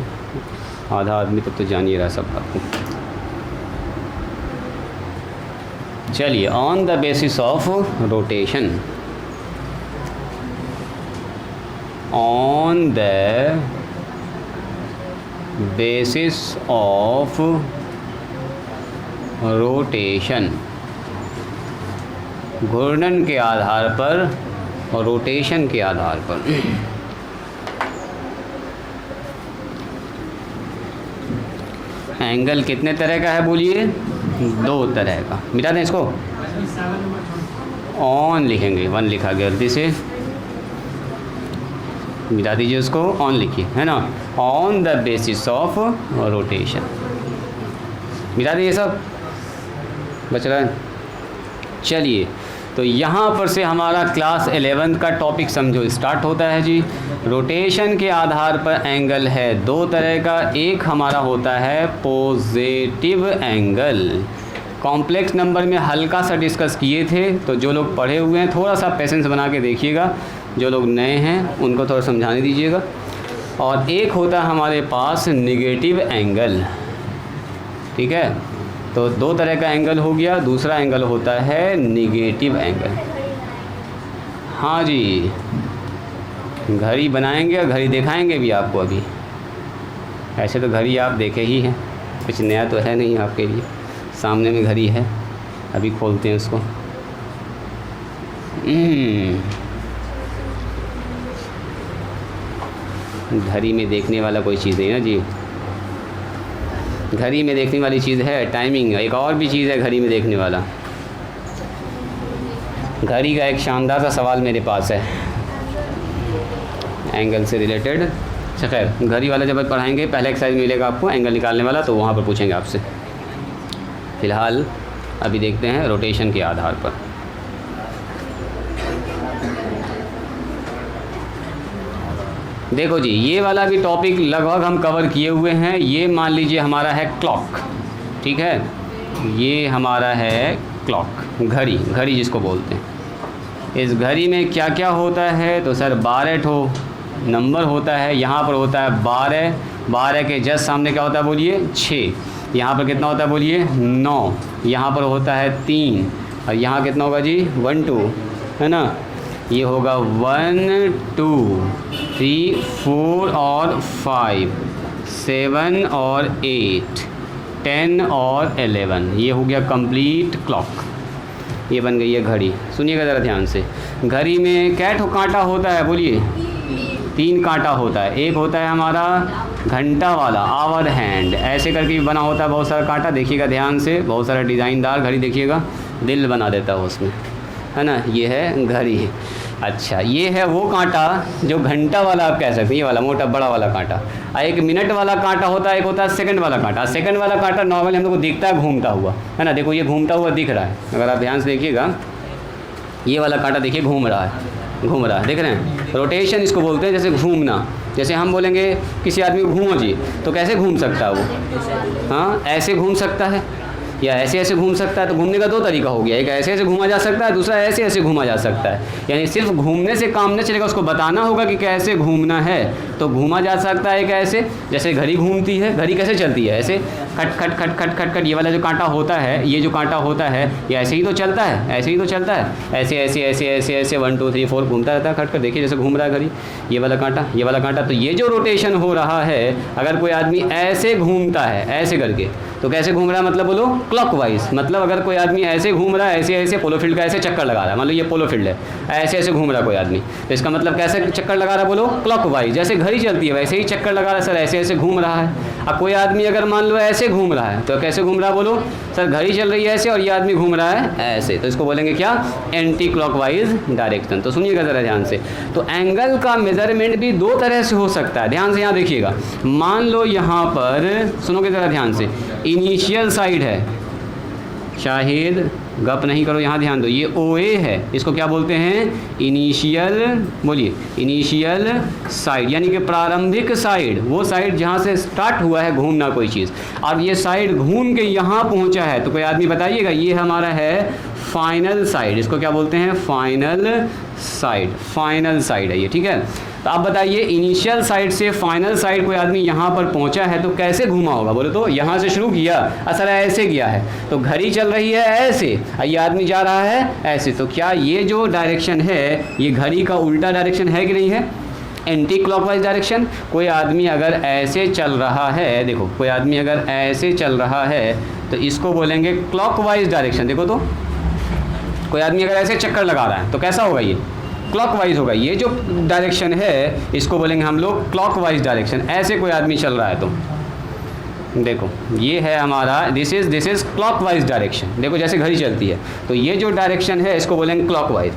आधा आदमी तब तो जान ही रहा सब बात को। चलिए on the basis of rotation, on the basis of rotation, घूर्णन के आधार पर और रोटेशन के आधार पर। एंगल कितने तरह का है बोलिए? 2 तरह का। मिटा दें इसको, ऑन लिखेंगे, 1 लिखा गया गलती से, मिटा दीजिए उसको, ऑन लिखिए, है ना। On the basis of rotation, मिटा दीजिए सब, बच रहा है। चलिए तो यहाँ पर से हमारा क्लास 11 का टॉपिक समझो स्टार्ट होता है जी। रोटेशन के आधार पर एंगल है 2 तरह का, एक हमारा होता है पॉजिटिव एंगल। कॉम्प्लेक्स नंबर में हल्का सा डिस्कस किए थे, तो जो लोग पढ़े हुए हैं थोड़ा सा पेशेंस बना के देखिएगा, जो लोग नए हैं उनको थोड़ा समझाने दीजिएगा। और एक होता है हमारे पास निगेटिव एंगल, ठीक है। तो 2 तरह का एंगल हो गया, दूसरा एंगल होता है निगेटिव एंगल। हाँ जी, घड़ी बनाएंगे और घड़ी दिखाएंगे भी आपको अभी। ऐसे तो घड़ी आप देखे ही हैं, कुछ नया तो है नहीं आपके लिए। सामने में घड़ी है, अभी खोलते हैं उसको। घड़ी में देखने वाला कोई चीज़ है ना जी, घड़ी में देखने वाली चीज़ है टाइमिंग। एक और भी चीज़ है घड़ी में देखने वाला। घड़ी का एक शानदार सा सवाल मेरे पास है एंगल से रिलेटेड। अच्छा खैर, घड़ी वाला जब पढ़ाएंगे पहले एक्सरसाइज मिलेगा आपको एंगल निकालने वाला, तो वहाँ पर पूछेंगे आपसे। फ़िलहाल अभी देखते हैं रोटेशन के आधार पर। देखो जी, ये वाला भी टॉपिक लगभग हम कवर किए हुए हैं। ये मान लीजिए हमारा है क्लॉक, ठीक है। ये हमारा है क्लॉक, घड़ी, घड़ी जिसको बोलते हैं। इस घड़ी में क्या क्या होता है? तो सर 12 नंबर होता है। यहाँ पर होता है 12, 12 के जस्ट सामने क्या होता है बोलिए? 6। यहाँ पर कितना होता है बोलिए? 9। यहाँ पर होता है 3 और यहाँ कितना होगा जी? 1 2, है ना। ये होगा 1 2 3 4 और 5 7 और 8 10 और 11। ये हो गया कंप्लीट क्लॉक। ये बन गई है घड़ी। सुनिएगा ज़रा ध्यान से। घड़ी में क्या कांटा होता है बोलिए? 3 कांटा होता है। एक होता है हमारा घंटा वाला, आवर हैंड, ऐसे करके बना होता है बहुत सारा कांटा, देखिएगा ध्यान से, बहुत सारा डिज़ाइनदार घड़ी देखिएगा, दिल बना देता है उसमें, है ना, ये है घड़ी। अच्छा, ये है वो कांटा जो घंटा वाला आप कह सकते हैं, ये वाला मोटा बड़ा वाला कांटा। एक मिनट वाला कांटा होता है, एक होता है सेकंड वाला कांटा। सेकंड वाला कांटा नॉर्मली हम लोग को दिखता है घूमता हुआ, है ना, देखो ये घूमता हुआ दिख रहा है, अगर आप ध्यान से देखिएगा, ये वाला कांटा देखिए घूम रहा है, देख रहे हैं, रोटेशन इसको बोलते हैं, जैसे घूमना। जैसे हम बोलेंगे किसी आदमी को घूमो जी, तो कैसे घूम सकता है वो? हाँ, ऐसे घूम सकता है या ऐसे ऐसे घूम सकता है। तो घूमने का 2 तरीका हो गया, एक ऐसे ऐसे घूमा जा सकता है, दूसरा ऐसे ऐसे घूमा जा सकता है। यानी सिर्फ घूमने से काम नहीं चलेगा, उसको बताना होगा कि कैसे घूमना है। तो घूमा जा सकता है कैसे, जैसे घड़ी घूमती है, घड़ी कैसे चलती है, ऐसे खट खट खट खट खट खट। ये वाला जो कांटा होता है, ये जो कांटा होता है, ये ऐसे ही तो चलता है, ऐसे ही तो चलता है, ऐसे ऐसे ऐसे ऐसे ऐसे 1 2 3 4 घूमता रहता है खट खट। देखिए जैसे घूम रहा है घड़ी, ये वाला कांटा, ये वाला कांटा। तो ये जो रोटेशन हो रहा है, अगर कोई आदमी ऐसे घूमता है, ऐसे करके, तो कैसे घूम रहा है मतलब बोलो, क्लॉकवाइज। मतलब अगर कोई आदमी ऐसे घूम रहा है, ऐसे ऐसे पोलो फील्ड का ऐसे चक्कर लगा रहा है, मतलब ये पोलो फील्ड है, ऐसे ऐसे घूम रहा है कोई आदमी, तो इसका मतलब कैसे चक्कर लगा रहा है बोलो, क्लॉकवाइज। जैसे घड़ी चलती है वैसे ही चक्कर लगा रहा है सर, ऐसे ऐसे घूम रहा है। अब कोई आदमी अगर मान लो ऐसे घूम रहा है, तो कैसे घूम रहा है बोलो, सर घड़ी चल रही है ऐसे और ये आदमी घूम रहा है ऐसे, तो इसको बोलेंगे क्या, एंटी क्लॉकवाइज डायरेक्शन। तो सुनिएगा ज़रा ध्यान से, तो एंगल का मेजरमेंट भी 2 तरह से हो सकता है। ध्यान से यहाँ देखिएगा, मान लो यहाँ पर, सुनोगे ज़रा ध्यान से, इनिशियल साइड है, शाहिद गप नहीं करो, यहाँ ध्यान दो, ये OA है, इसको क्या बोलते हैं, इनिशियल, बोलिए, इनिशियल साइड, यानी कि प्रारंभिक साइड, वो साइड जहाँ से स्टार्ट हुआ है घूमना कोई चीज़, और ये साइड घूम के यहाँ पहुँचा है, तो कोई आदमी बताइएगा, ये हमारा है फाइनल साइड। इसको क्या बोलते हैं, फाइनल साइड, फाइनल साइड है ये, ठीक है। तो आप बताइए, इनिशियल साइड से फाइनल साइड कोई आदमी यहाँ पर पहुँचा है तो कैसे घूमा होगा बोले, तो यहाँ से शुरू किया, असल ऐसे किया है, तो घड़ी चल रही है ऐसे, ये आदमी जा रहा है ऐसे, तो क्या ये जो डायरेक्शन है ये घड़ी का उल्टा डायरेक्शन है कि नहीं है, एंटी क्लॉकवाइज डायरेक्शन। कोई आदमी अगर ऐसे चल रहा है, देखो कोई आदमी अगर ऐसे चल रहा है तो इसको बोलेंगे क्लॉकवाइज डायरेक्शन। देखो तो कोई आदमी अगर ऐसे चक्कर लगा रहा है तो कैसा होगा, ये क्लॉकवाइज होगा। ये जो डायरेक्शन है इसको बोलेंगे हम लोग क्लॉकवाइज डायरेक्शन। ऐसे कोई आदमी चल रहा है तो देखो ये है हमारा, दिस इज क्लॉकवाइज डायरेक्शन। देखो जैसे घड़ी चलती है, तो ये जो डायरेक्शन है इसको बोलेंगे क्लॉकवाइज,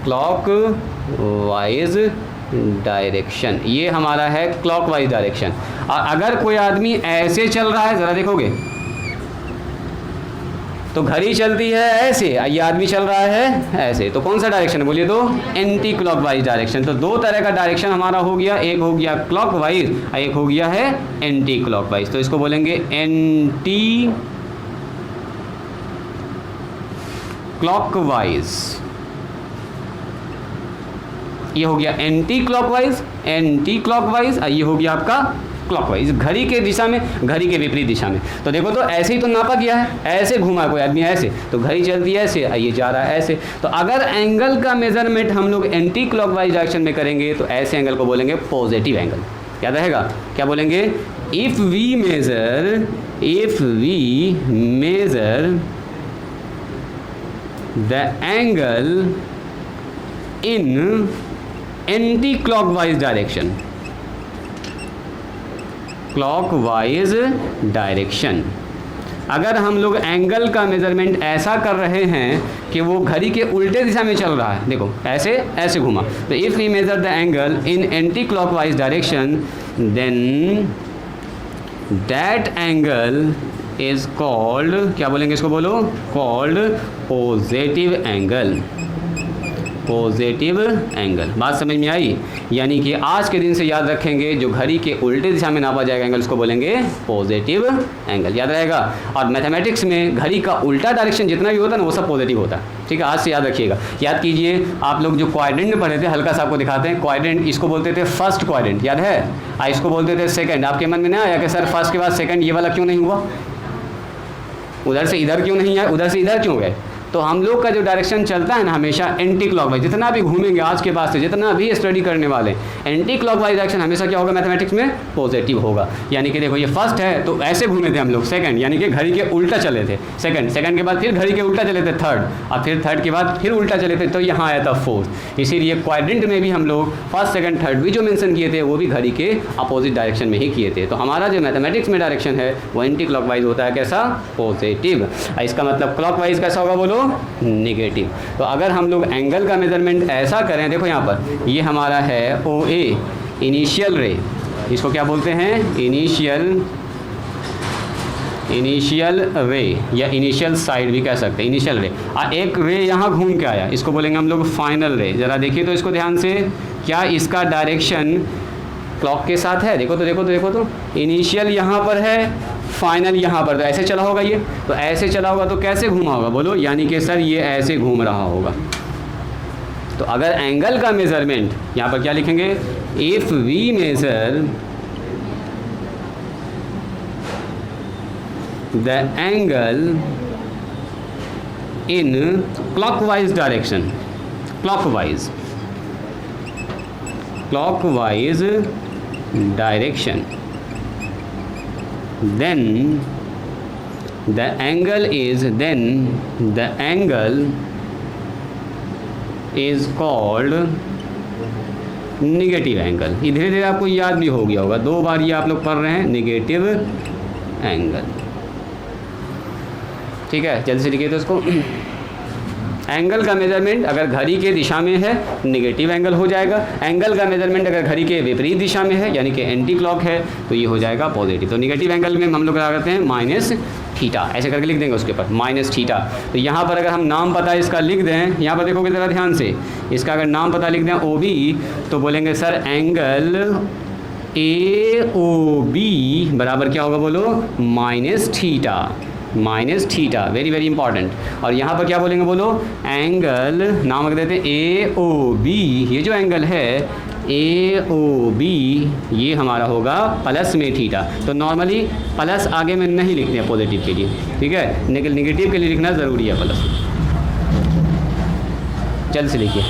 क्लॉकवाइज डायरेक्शन, ये हमारा है क्लॉकवाइज डायरेक्शन। और अगर कोई आदमी ऐसे चल रहा है, ज़रा देखोगे तो घड़ी चलती है ऐसे, ये आदमी चल रहा है ऐसे, तो कौन सा डायरेक्शन है बोलिए, तो एंटी क्लॉकवाइज डायरेक्शन। तो 2 तरह का डायरेक्शन हमारा हो गया, एक हो गया क्लॉकवाइज, एक हो गया है एंटी क्लॉकवाइज। तो इसको बोलेंगे एंटी क्लॉकवाइज, ये हो गया एंटी क्लॉकवाइज, एंटी क्लॉकवाइज, ये हो गया आपका क्लॉकवाइज, घड़ी के दिशा में, घड़ी के विपरीत दिशा में। तो देखो तो ऐसे ही तो नापा गया है, ऐसे घुमा कोई आदमी ऐसे, तो घड़ी चलती है ऐसे, ये जा रहा है ऐसे। तो अगर एंगल का मेजरमेंट हम लोग एंटी क्लॉकवाइज डायरेक्शन में करेंगे तो ऐसे एंगल को बोलेंगे पॉजिटिव एंगल। याद रहेगा, क्या बोलेंगे, if we measure the angle in anti clockwise direction, clockwise direction, अगर हम लोग एंगल का मेजरमेंट ऐसा कर रहे हैं कि वो घड़ी के उल्टे दिशा में चल रहा है, देखो ऐसे ऐसे घुमा, तो if we measure the angle in anti clockwise direction then that angle is called, क्या बोलेंगे इसको बोलो, called positive angle, positive angle. बात समझ में आई, यानी कि आज के दिन से याद रखेंगे, जो घड़ी के उल्टे दिशा में नापा जाएगा एंगल उसको बोलेंगे पॉजिटिव एंगल, याद रहेगा। और मैथमेटिक्स में घड़ी का उल्टा डायरेक्शन जितना भी होता है ना वो सब पॉजिटिव होता है, ठीक है, आज से याद रखिएगा। याद कीजिए, आप लोग जो क्वाड्रेंट में पढ़े थे, हल्का सा आपको दिखाते हैं, क्वाड्रेंट इसको बोलते थे फर्स्ट क्वाड्रेंट, याद है, इसको बोलते थे सेकंड। आपके मन में ना आया कि सर फर्स्ट के बाद सेकंड ये वाला क्यों नहीं हुआ, उधर से इधर क्यों नहीं आया, उधर से इधर क्यों गए, तो तो हम लोग का जो डायरेक्शन चलता है ना हमेशा एंटी क्लॉकवाइज, जितना भी घूमेंगे आज के बाद से, जितना भी स्टडी करने वाले, एंटी क्लॉकवाइज डायरेक्शन हमेशा क्या होगा मैथमेटिक्स में, पॉजिटिव होगा। यानी कि देखो ये फर्स्ट है तो ऐसे घूमे थे हम लोग, सेकंड यानी कि घड़ी के उल्टा चले थे, सेकंड के बाद फिर घड़ी के उल्टा चले थे थर्ड, और फिर थर्ड के बाद फिर उल्टा चले थे तो यहाँ आया था फोर्थ। इसीलिए क्वाड्रेंट में भी हम लोग फर्स्ट सेकंड थर्ड भी जो मेंशन किए थे वो भी घड़ी के अपोजिट डायरेक्शन में ही किए थे। तो हमारा जो मैथमेटिक्स में डायरेक्शन है वो एंटी क्लॉकवाइज होता है, कैसा, पॉजिटिव। इसका मतलब क्लॉकवाइज कैसा होगा बोलो, नेगेटिव। तो अगर हम लोग एंगल का मेजरमेंट ऐसा करें, देखो यहाँ पर ये हमारा है ओ ए, इनिशियल रे, इसको क्या बोलते हैं, इनिशियल रे या इनिशियल साइड भी कह सकते हैं, इनिशियल रे। एक रे यहाँ घूम के आया, इसको बोलेंगे हम लोग फाइनल रे। ज़रा देखिए तो इसको ध्यान से, क्या इसका डायरेक्शन क्लॉक के साथ है, देखो तो इनिशियल यहाँ पर है, फाइनल यहाँ पर, तो ऐसे चला होगा ये, तो ऐसे चला होगा तो कैसे घूमा होगा बोलो, यानी कि सर ये ऐसे घूम रहा होगा। तो अगर एंगल का मेजरमेंट यहाँ पर क्या लिखेंगे, if we measure the angle in clockwise direction, clockwise direction, then the angle is called negative angle. ये धीरे धीरे आपको याद भी हो गया होगा, 2 बार ये आप लोग पढ़ रहे हैं, नेगेटिव एंगल। ठीक है, जल्दी से लिखिए तो इसको। एंगल का मेजरमेंट अगर घड़ी के दिशा में है नेगेटिव एंगल हो जाएगा, एंगल का मेजरमेंट अगर घड़ी के विपरीत दिशा में है यानी कि एंटी क्लॉक है तो ये हो जाएगा पॉजिटिव। तो नेगेटिव एंगल में हम लोग क्या करते हैं, माइनस थीटा, ऐसे करके लिख देंगे उसके ऊपर माइनस थीटा। तो यहाँ पर अगर हम नाम पता इसका लिख दें, यहाँ पर देखोगे ज़रा ध्यान से, इसका अगर नाम पता लिख दें ओ बी, तो बोलेंगे sir angle A O B बराबर क्या होगा बोलो, minus theta, very very important. और यहाँ पर क्या बोलेंगे बोलो, एंगल नाम रख देते हैं ए ओ बी, ये जो एंगल है ए ओ बी ये हमारा होगा प्लस में थीटा। तो नॉर्मली प्लस आगे में नहीं लिखते हैं पॉजिटिव के लिए, ठीक है, नेगेटिव के लिए लिखना ज़रूरी है प्लस। जल्द से लिखिए।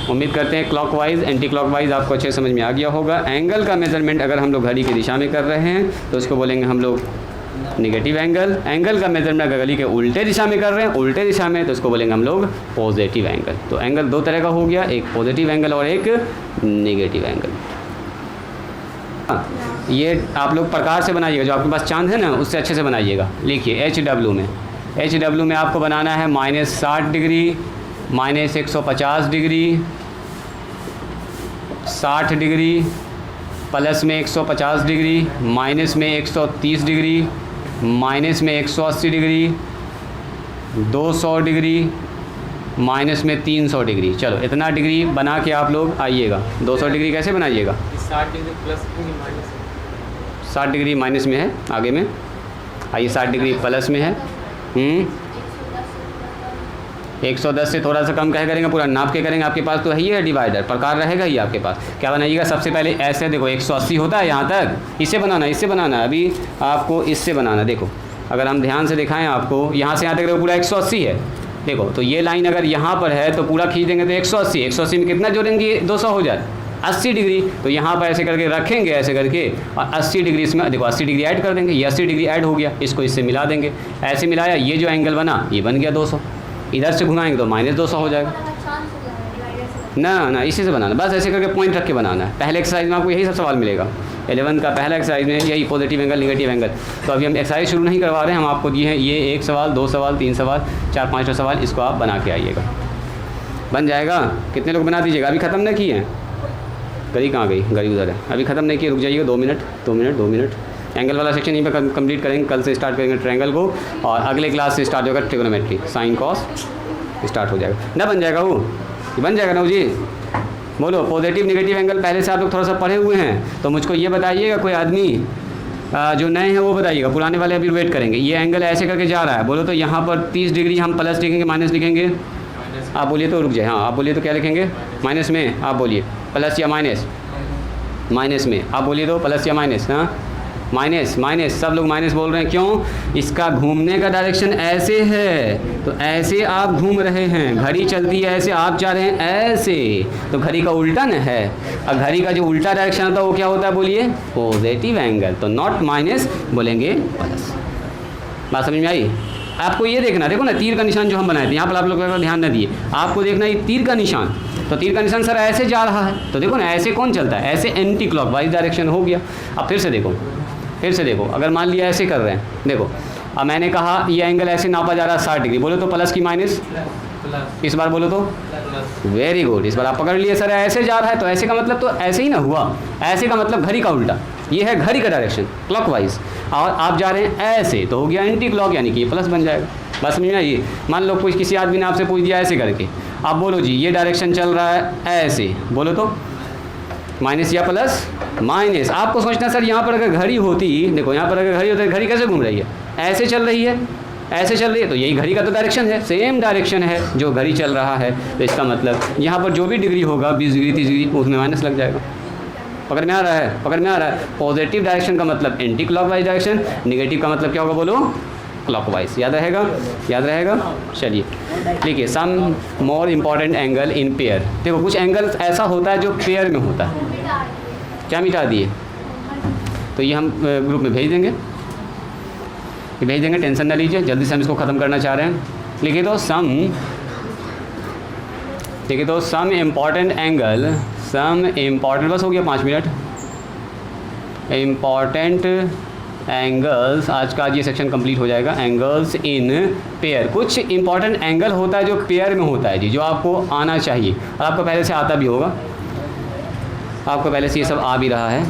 उम्मीद करते हैं क्लॉकवाइज एंटी क्लॉकवाइज आपको अच्छे समझ में आ गया होगा। एंगल का मेजरमेंट अगर हम लोग घड़ी की दिशा में कर रहे हैं तो उसको बोलेंगे हम लोग नेगेटिव एंगल। एंगल का मेजरमेंट अगर घड़ी के उल्टे दिशा में कर रहे हैं, उल्टे दिशा में, तो उसको बोलेंगे हम लोग पॉजिटिव एंगल। तो एंगल 2 तरह का हो गया, एक पॉजिटिव एंगल और एक नेगेटिव एंगल। ये आप लोग प्रकार से बनाइएगा, जो आपके पास चांद है ना उससे अच्छे से बनाइएगा। लिखिए HW में आपको बनाना है -60 डिग्री, -150 डिग्री, 60 डिग्री, प्लस में 150 डिग्री, माइनस में 130 डिग्री, माइनस में 180 डिग्री, 200 डिग्री, माइनस में 300 डिग्री। चलो इतना डिग्री बना के आप लोग आइएगा। 200 डिग्री कैसे बनाइएगा, 60 degree plus minus, 60 degree minus में है आगे में, आइए 60 डिग्री प्लस में है। 110 से थोड़ा सा कम कहे करेंगे, पूरा नाप के करेंगे, आपके पास तो है ही है डिवाइडर, प्रकार रहेगा ही आपके पास। क्या बनाइएगा, सबसे पहले ऐसे देखो 180 होता है यहाँ तक, इससे बनाना अभी आपको इससे बनाना। देखो अगर हम ध्यान से दिखाएं आपको, यहाँ से यहाँ तक देखो पूरा 180 है। देखो तो ये लाइन अगर यहाँ पर है तो पूरा खींच देंगे तो 180 में कितना जोड़ेंगे, 200 हो जाए 80 डिग्री। तो यहाँ पर ऐसे करके रखेंगे, ऐसे करके, और 80 डिग्री इसमें देखो 80 डिग्री ऐड कर देंगे, ये 80 डिग्री ऐड हो गया, इसको इससे मिला देंगे। ऐसे मिलाया, ये जो एंगल बना ये बन गया 200। इधर से घुमाएंगे तो -200 हो जाएगा। ना इसी से बनाना, बस ऐसे करके पॉइंट रख के बनाना है। पहले एक्सरसाइज में आपको यही सब सवाल मिलेगा, 11 का पहला एक्सरसाइज में यही पॉजिटिव एंगल नेगेटिव एंगल। तो अभी हम एक्सरसाइज शुरू नहीं करवा रहे हैं, हम आपको दिए हैं ये 1 सवाल 2 सवाल 3 सवाल 4-5 सवाल, इसको आप बना के आइएगा, बन जाएगा। कितने लोग बना दीजिएगा, अभी ख़त्म नहीं किए हैं, गरी कहाँ गई, गरी उधर है, अभी ख़त्म नहीं किए, रुक जाइएगा 2 मिनट। एंगल वाला सेक्शन यहीं पे कंप्लीट करेंगे, कल से स्टार्ट करेंगे ट्रायंगल को, और अगले क्लास से स्टार्ट होगा ट्रिगोनोमेट्री, साइन कॉस स्टार्ट हो जाएगा ना, बन जाएगा वो, बन जाएगा ना जी। बोलो पॉजिटिव नेगेटिव एंगल पहले से आप लोग थोड़ा सा पढ़े हुए हैं, तो मुझको ये बताइएगा, कोई आदमी जो नए हैं वो बताइएगा, पुराने वाले अभी वेट करेंगे। ये एंगल ऐसे करके जा रहा है, बोलो तो यहाँ पर 30 डिग्री हम प्लस लिखेंगे माइनस लिखेंगे, आप बोलिए तो रुक जाए, हाँ आप बोलिए तो क्या लिखेंगे, माइनस में, आप बोलिए प्लस या माइनस, माइनस में आप बोलिए तो प्लस या माइनस, हाँ माइनस माइनस, सब लोग माइनस बोल रहे हैं, क्यों? इसका घूमने का डायरेक्शन ऐसे है, तो ऐसे आप घूम रहे हैं, घड़ी चलती है ऐसे, आप जा रहे हैं ऐसे, तो घड़ी का उल्टा न है। और घड़ी का जो उल्टा डायरेक्शन होता है वो क्या होता है बोलिए? Positive angle. तो नॉट माइनस, बोलेंगे प्लस। बात समझ में आई? आपको ये देखना, देखो ना तीर का निशान जो हम बनाए थे, यहाँ पर आप लोग ध्यान न दिए, आपको देखना ये तीर का निशान, तो तीर का निशान सर ऐसे जा रहा है, तो देखो ना ऐसे कौन चलता है? ऐसे एंटी क्लॉकवाइज डायरेक्शन हो गया। अब फिर से देखो, फिर से देखो, अगर मान लिया ऐसे कर रहे हैं, देखो अब मैंने कहा ये एंगल ऐसे नापा जा रहा है 60 डिग्री, बोलो तो प्लस की माइनस, इस बार बोलो तो वेरी गुड, इस बार आप पकड़ लिए सर ऐसे जा रहा है, तो ऐसे का मतलब तो ऐसे ही ना हुआ, ऐसे का मतलब घड़ी का उल्टा, ये है घड़ी का डायरेक्शन क्लॉकवाइज, और आप जा रहे हैं ऐसे, तो हो गया एंटी क्लॉक, यानी कि ये प्लस बन जाएगा। बस समझ में आई? मान लो कोई किसी आदमी ने आपसे पूछ दिया ऐसे करके, आप बोलो जी ये डायरेक्शन चल रहा है ऐसे, बोलो तो माइनस या प्लस? माइनस। आपको सोचना सर यहाँ पर अगर घड़ी होती, देखो यहाँ पर अगर घड़ी होती, घड़ी कैसे घूम रही है? ऐसे चल रही है, ऐसे चल रही है, तो यही घड़ी का तो डायरेक्शन है, सेम डायरेक्शन है जो घड़ी चल रहा है, तो इसका मतलब यहाँ पर जो भी डिग्री होगा 20 डिग्री 30 डिग्री, उसमें माइनस लग जाएगा। पकड़ में आ रहा है? पकड़ में आ रहा है? पॉजिटिव डायरेक्शन का मतलब एंटी क्लॉकवाइज डायरेक्शन, नेगेटिव का मतलब क्या होगा बोलो? क्लॉकवाइज। याद रहेगा? याद रहेगा? चलिए देखिए, some more important angle in pair. देखो कुछ एंगल ऐसा होता है जो पेयर में होता है, क्या मिटा दिए? तो ये हम ग्रुप में भेज देंगे, ये भेज देंगे, टेंशन ना लीजिए, जल्दी से हम इसको ख़त्म करना चाह रहे हैं। लिखिए तो सम, देखिए तो some important angle, some important, बस हो गया 5 मिनट, इम्पॉर्टेंट एंगल्स, आज का ये सेक्शन कंप्लीट हो जाएगा। एंगल्स इन पेयर, कुछ इंपॉर्टेंट एंगल होता है जो पेयर में होता है जी, जो आपको आना चाहिए, और आपको पहले से आता भी होगा, आपको पहले से ये सब आ भी रहा है।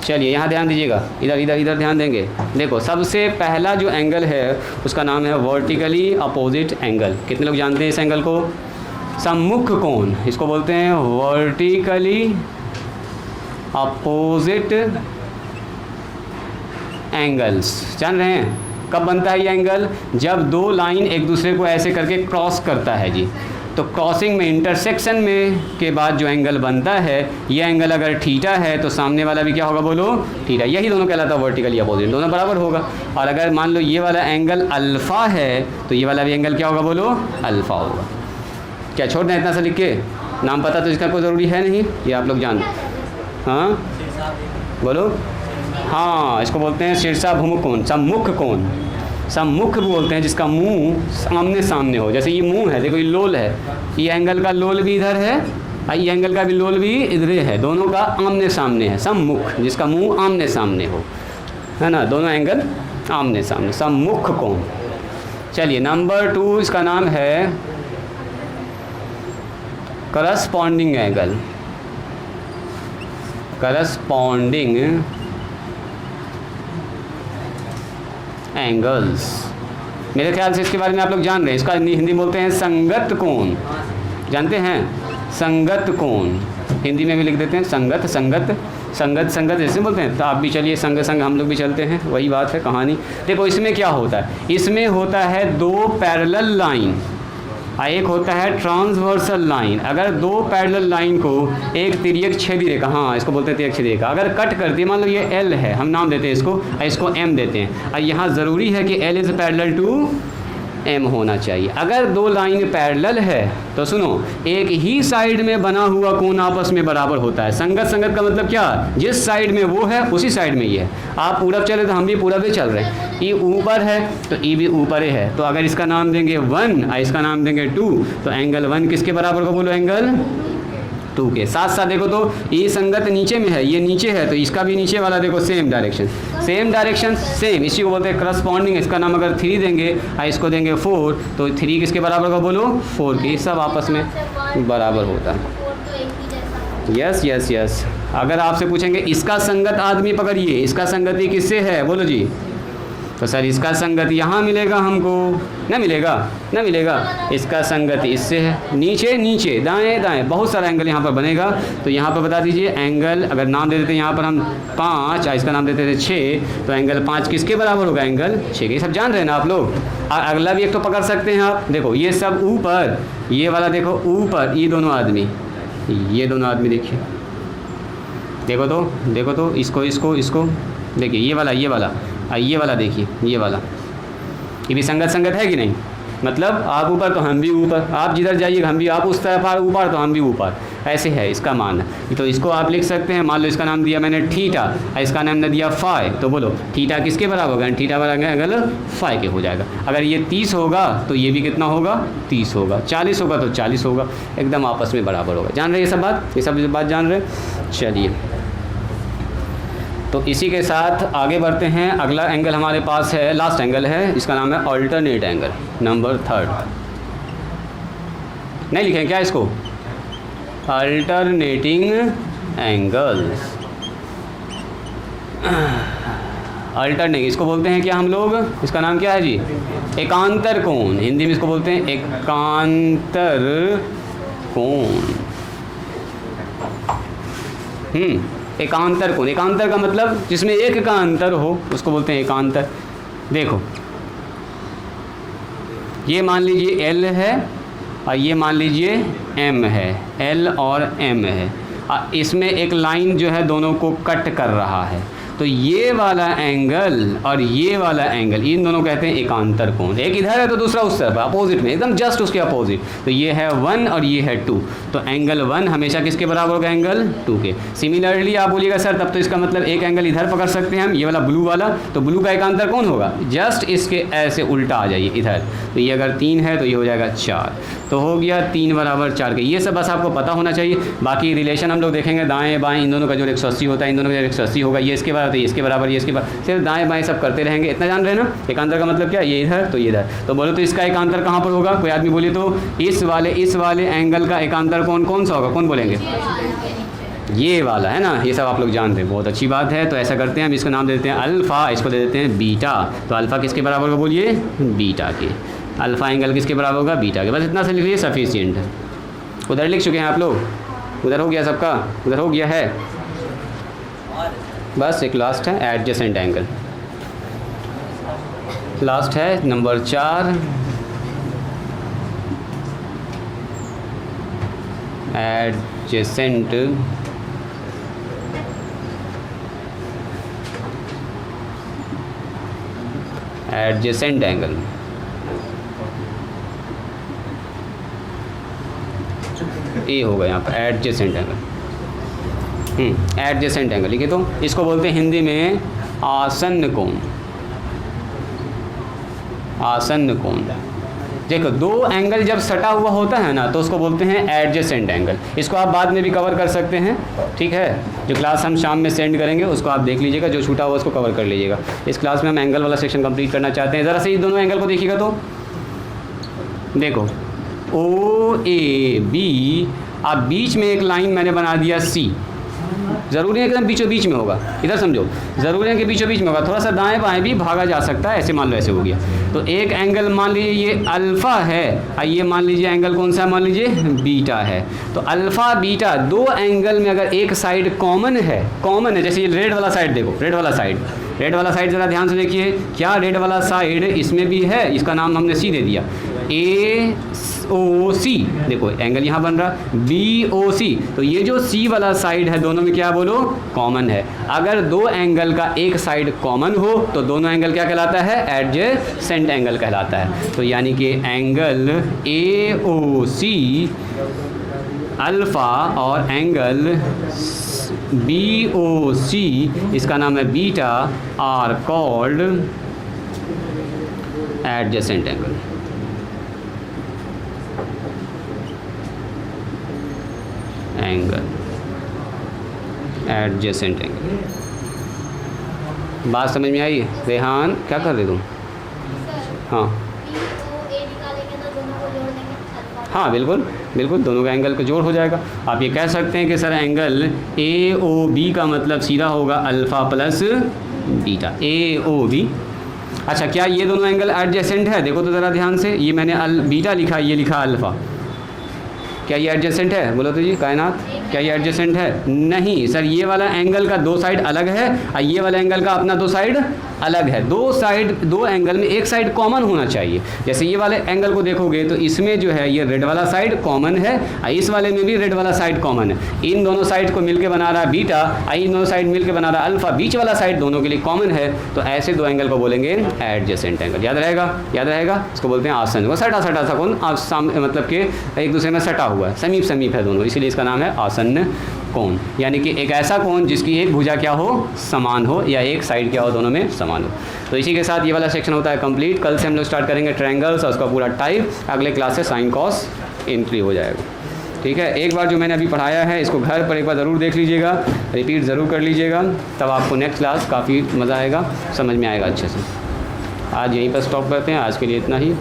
चलिए यहाँ ध्यान दीजिएगा, इधर इधर इधर ध्यान देंगे। देखो सबसे पहला जो एंगल है उसका नाम है वर्टिकली अपोजिट एंगल। कितने लोग जानते हैं इस एंगल को? सम्मुख कोण, इसको बोलते हैं वर्टिकली अपोजिट एंगल्स। जान रहे हैं कब बनता है ये एंगल? जब दो लाइन एक दूसरे को ऐसे करके क्रॉस करता है जी, तो क्रॉसिंग में, इंटरसेक्शन में के बाद जो एंगल बनता है, ये एंगल अगर थीटा है तो सामने वाला भी क्या होगा बोलो? थीटा। यही दोनों कहलाता है वर्टिकली अपोजिट, दोनों बराबर होगा। और अगर मान लो ये वाला एंगल अल्फ़ा है तो ये वाला भी एंगल क्या होगा बोलो? अल्फ़ा होगा। क्या छोड़ दें इतना सा लिख के? नाम पता तो इसका कोई ज़रूरी है नहीं, ये आप लोग जान। हाँ बोलो। हाँ, इसको बोलते हैं शीर्षाभिमुख कोण, सम्मुख कोण। सम्मुख बोलते हैं जिसका मुंह सामने सामने हो। जैसे ये मुंह है, देखो ये लोल है, ये एंगल का लोल भी इधर है और ये एंगल का भी लोल भी इधर है, दोनों का आमने सामने है। सम्मुख, जिसका मुंह आमने सामने हो, है ना, दोनों एंगल आमने सामने, सम्मुख कोण। चलिए नंबर 2, इसका नाम है करस्पॉन्डिंग एंगल। करस्पॉन्डिंग एंगल्स, मेरे ख्याल से इसके बारे में आप लोग जान रहे हैं। इसका हिंदी बोलते हैं संगत कोण, जानते हैं? संगत कोण हिंदी में भी लिख देते हैं संगत, संगत संगत संगत जैसे बोलते हैं, तो आप भी चलिए संग संग हम लोग भी चलते हैं, वही बात है कहानी। देखो इसमें क्या होता है, इसमें होता है दो पैरेलल लाइन, एक होता है ट्रांसवर्सल लाइन। अगर दो पैरेलल लाइन को एक तिर्यक छेदी रेखा, हाँ इसको बोलते हैं तिर्यक छेदी रेखा, अगर कट करती है, मान लो ये L है, हम नाम देते हैं इसको, इसको M देते हैं, और यहाँ ज़रूरी है कि L is parallel to M होना चाहिए। अगर दो लाइन पैरेलल है तो सुनो, एक ही साइड में बना हुआ कोण आपस में बराबर होता है। संगत, संगत का मतलब क्या? जिस साइड में वो है उसी साइड में ये है। आप पूरब चले तो हम भी पूरब ही चल रहे हैं, ई ऊपर है तो ई भी ऊपर ही है, तो अगर इसका नाम देंगे 1 और इसका नाम देंगे 2, तो एंगल 1 किसके बराबर को बोलो? एंगल 2 के। साथ साथ देखो तो ये संगत नीचे में है, ये नीचे है, तो इसका भी नीचे वाला देखो same direction, same direction same, इसी को बोलते हैं करस्पॉन्डिंग। इसका नाम अगर 3 देंगे और इसको देंगे 4, तो 3 किसके बराबर का बोलो? 4 के। सब आपस में बराबर होता है। Yes yes yes. अगर आपसे पूछेंगे इसका संगत आदमी पकड़िए, इसका संगति किससे है बोलो जी? तो सर इसका संगत यहाँ मिलेगा हमको, ना मिलेगा? ना मिलेगा। इसका संगत इससे है, नीचे नीचे दाएं दाएं, बहुत सारा एंगल यहाँ पर बनेगा। तो यहाँ पर बता दीजिए एंगल, अगर नाम दे देते हैं यहाँ पर हम 5 और इसका नाम देते थे 6, तो एंगल 5 किसके बराबर होगा? एंगल 6 के। सब जान रहे हैं ना आप लोग? अगला भी एक तो पकड़ सकते हैं आप, देखो ये सब ऊपर, ये वाला देखो ऊपर, ये दोनों आदमी देखिए, देखो तो इसको देखिए, ये वाला देखिए, ये वाला, ये भी संगत है कि नहीं? मतलब आप ऊपर तो हम भी ऊपर, आप जिधर जाइएगा हम भी, आप उस तरफ ऊपर तो हम भी ऊपर, ऐसे है इसका मान। तो इसको आप लिख सकते हैं, मान लो इसका नाम दिया मैंने थीटा, इसका नाम ने दिया फाई, तो बोलो थीटा किसके बराबर होगा? थीटा बराबर एंगल फाई के हो जाएगा। अगर ये 30 होगा तो ये भी कितना होगा? 30 होगा। 40 होगा तो 40 होगा, एकदम आपस में बराबर होगा। जान रहे ये सब बात जान रहे? चलिए, तो इसी के साथ आगे बढ़ते हैं। अगला एंगल हमारे पास है, लास्ट एंगल है, इसका नाम है अल्टरनेट एंगल, नंबर 3। नहीं लिखें क्या इसको? अल्टरनेटिंग एंगल्स, अल्टरनेट, इसको बोलते हैं क्या हम लोग? इसका नाम क्या है जी? एकांतर कोण। हिंदी में इसको बोलते हैं एकांतर कोण। एकांतर कोण, एकांतर का मतलब जिसमें एक का अंतर हो उसको बोलते हैं एकांतर। देखो, ये मान लीजिए L है और ये मान लीजिए M है, L और M है, इसमें एक लाइन जो है दोनों को कट कर रहा है, तो ये वाला एंगल और ये वाला एंगल, इन दोनों कहते हैं एकांतर कोण। एक इधर है तो दूसरा उस तरफ, अपोजिट में, एकदम जस्ट उसके अपोजिट। तो ये है 1 और ये है 2, तो एंगल 1 हमेशा किसके बराबर होगा? एंगल 2 के। सिमिलरली आप बोलिएगा सर तब तो इसका मतलब एक एंगल इधर पकड़ सकते हैं हम, ये वाला ब्लू वाला, तो ब्लू का एकांतर कौन होगा? जस्ट इसके ऐसे उल्टा आ जाइए इधर, तो ये अगर 3 है तो ये हो जाएगा 4, तो हो गया 3 बराबर 4 के। ये सब बस आपको पता होना चाहिए। बाकी रिलेशन हम लोग देखेंगे, दाएँ बाएँ इन दोनों का जो 180 होता है, इन दोनों का 180 होगा, ये इसके बराबर, ये इसके बराबर, ये इसके बराबर, सिर्फ दाएँ बाएँ सब करते रहेंगे। इतना जान रहे हैं ना? एकांतर का मतलब क्या? ये इधर तो ये इधर। तो बोलो तो इसका एकांतर कहाँ पर होगा? कोई आदमी बोले तो इस वाले एंगल का एकांतर कौन सा होगा? कौन बोलेंगे? ये वाला है ना? ये सब आप लोग जानते हैं, बहुत अच्छी बात है। तो ऐसा करते हैं, हम इसका नाम दे देते हैं अल्फ़ा, इसको दे देते हैं बीटा। तो अल्फ़ा किसके बराबर होगा? बोलिए बीटा के। अल्फ़ा एंगल किसके बराबर होगा? बीटा के। बस इतना से लिख लीजिए, सफिशिएंट है। उधर लिख चुके हैं आप लोग? उधर हो गया सबका? उधर हो गया है? बस एक लास्ट है, एडजेसेंट एंगल, लास्ट है नंबर 4, एडजेसेंट एंगल। ये होगा यहाँ पर एडजेसेंट एंगल। एडजेसेंट एंगल लिखे तो इसको बोलते हैं हिंदी में आसन्न कोण। आसन्न कोण, देखो दो एंगल जब सटा हुआ होता है ना तो उसको बोलते हैं एडजेसेंट एंगल। इसको आप बाद में भी कवर कर सकते हैं, ठीक है? जो क्लास हम शाम में सेंड करेंगे उसको आप देख लीजिएगा, जो छूटा हुआ उसको कवर कर लीजिएगा। इस क्लास में हम एंगल वाला सेक्शन कंप्लीट करना चाहते हैं। ज़रा से दोनों एंगल को देखिएगा तो देखो OAB, अब बीच में एक लाइन मैंने बना दिया C। ज़रूरी है कि एकदम बीचों बीच में होगा, इधर समझो, ज़रूरी है कि बीचों बीच में होगा, थोड़ा सा दाएं बाएं भी भागा जा सकता है। ऐसे मान लो, ऐसे हो गया। तो एक एंगल मान लीजिए ये अल्फ़ा है और ये मान लीजिए एंगल कौन सा? मान लीजिए बीटा है। तो अल्फ़ा बीटा दो एंगल में अगर एक साइड कॉमन है, जैसे ये रेड वाला साइड देखो, रेड वाला साइड ज़रा ध्यान से देखिए, क्या रेड वाला साइड इसमें भी है, इसका नाम हमने C दे दिया। AOC, देखो एंगल यहाँ बन रहा BOC, तो ये जो C वाला साइड है दोनों में क्या बोलो? कॉमन है। अगर दो एंगल का एक साइड कॉमन हो तो दोनों एंगल क्या कहलाता है? एडजेसेंट एंगल कहलाता है। तो यानी कि एंगल AOC अल्फ़ा और एंगल BOC, इसका नाम है beta, are called adjacent angle. Adjacent angle. बात समझ में आई? रेहान क्या कर रहे तुम? हाँ हाँ, बिल्कुल बिल्कुल, दोनों का एंगल का जोड़ हो जाएगा। आप ये कह सकते हैं कि सर एंगल AOB का मतलब सीधा होगा अल्फ़ा प्लस बीटा, AOB। अच्छा, क्या ये दोनों एंगल एडजेसेंट है? देखो तो ज़रा ध्यान से, ये मैंने बीटा लिखा, ये लिखा अल्फ़ा, क्या ये एडजेसेंट है? बोलो तो जी कायनात, क्या ये एडजेसेंट है? नहीं सर, ये वाला एंगल का दो साइड अलग है और ये वाला एंगल का अपना दो साइड अलग है, दो साइड, दो एंगल में एक साइड कॉमन होना चाहिए। जैसे ये वाले एंगल को देखोगे तो इसमें जो है ये रेड वाला साइड कॉमन है, इस वाले में भी रेड वाला साइड कॉमन है। इन दोनों साइड को मिलके बना रहा है बीटा, इन दोनों साइड मिलके बना रहा है अल्फा, बीच वाला साइड दोनों के लिए कॉमन है। तो ऐसे दो एंगल को बोलेंगे एडजेसेंट एंगल। याद रहेगा, याद रहेगा। इसको बोलते हैं आसन्न। वो सटा सटा सा कौन मतलब कि एक दूसरे में सटा हुआ है, समीप समीप है दोनों, इसीलिए इसका नाम है आसन्न कोण। यानी कि एक ऐसा कोण जिसकी एक भुजा क्या हो, समान हो, या एक साइड क्या हो, दोनों में समान हो। तो इसी के साथ ये वाला सेक्शन होता है कंप्लीट। कल से हम लोग स्टार्ट करेंगे ट्रायंगल्स और उसका पूरा टाइप। अगले क्लास से साइन कॉस एंट्री हो जाएगा। ठीक है, एक बार जो मैंने अभी पढ़ाया है इसको घर पर एक बार ज़रूर देख लीजिएगा, रिपीट ज़रूर कर लीजिएगा, तब आपको नेक्स्ट क्लास काफ़ी मज़ा आएगा, समझ में आएगा अच्छे से। आज यहीं पर स्टॉप करते हैं, आज के लिए इतना ही।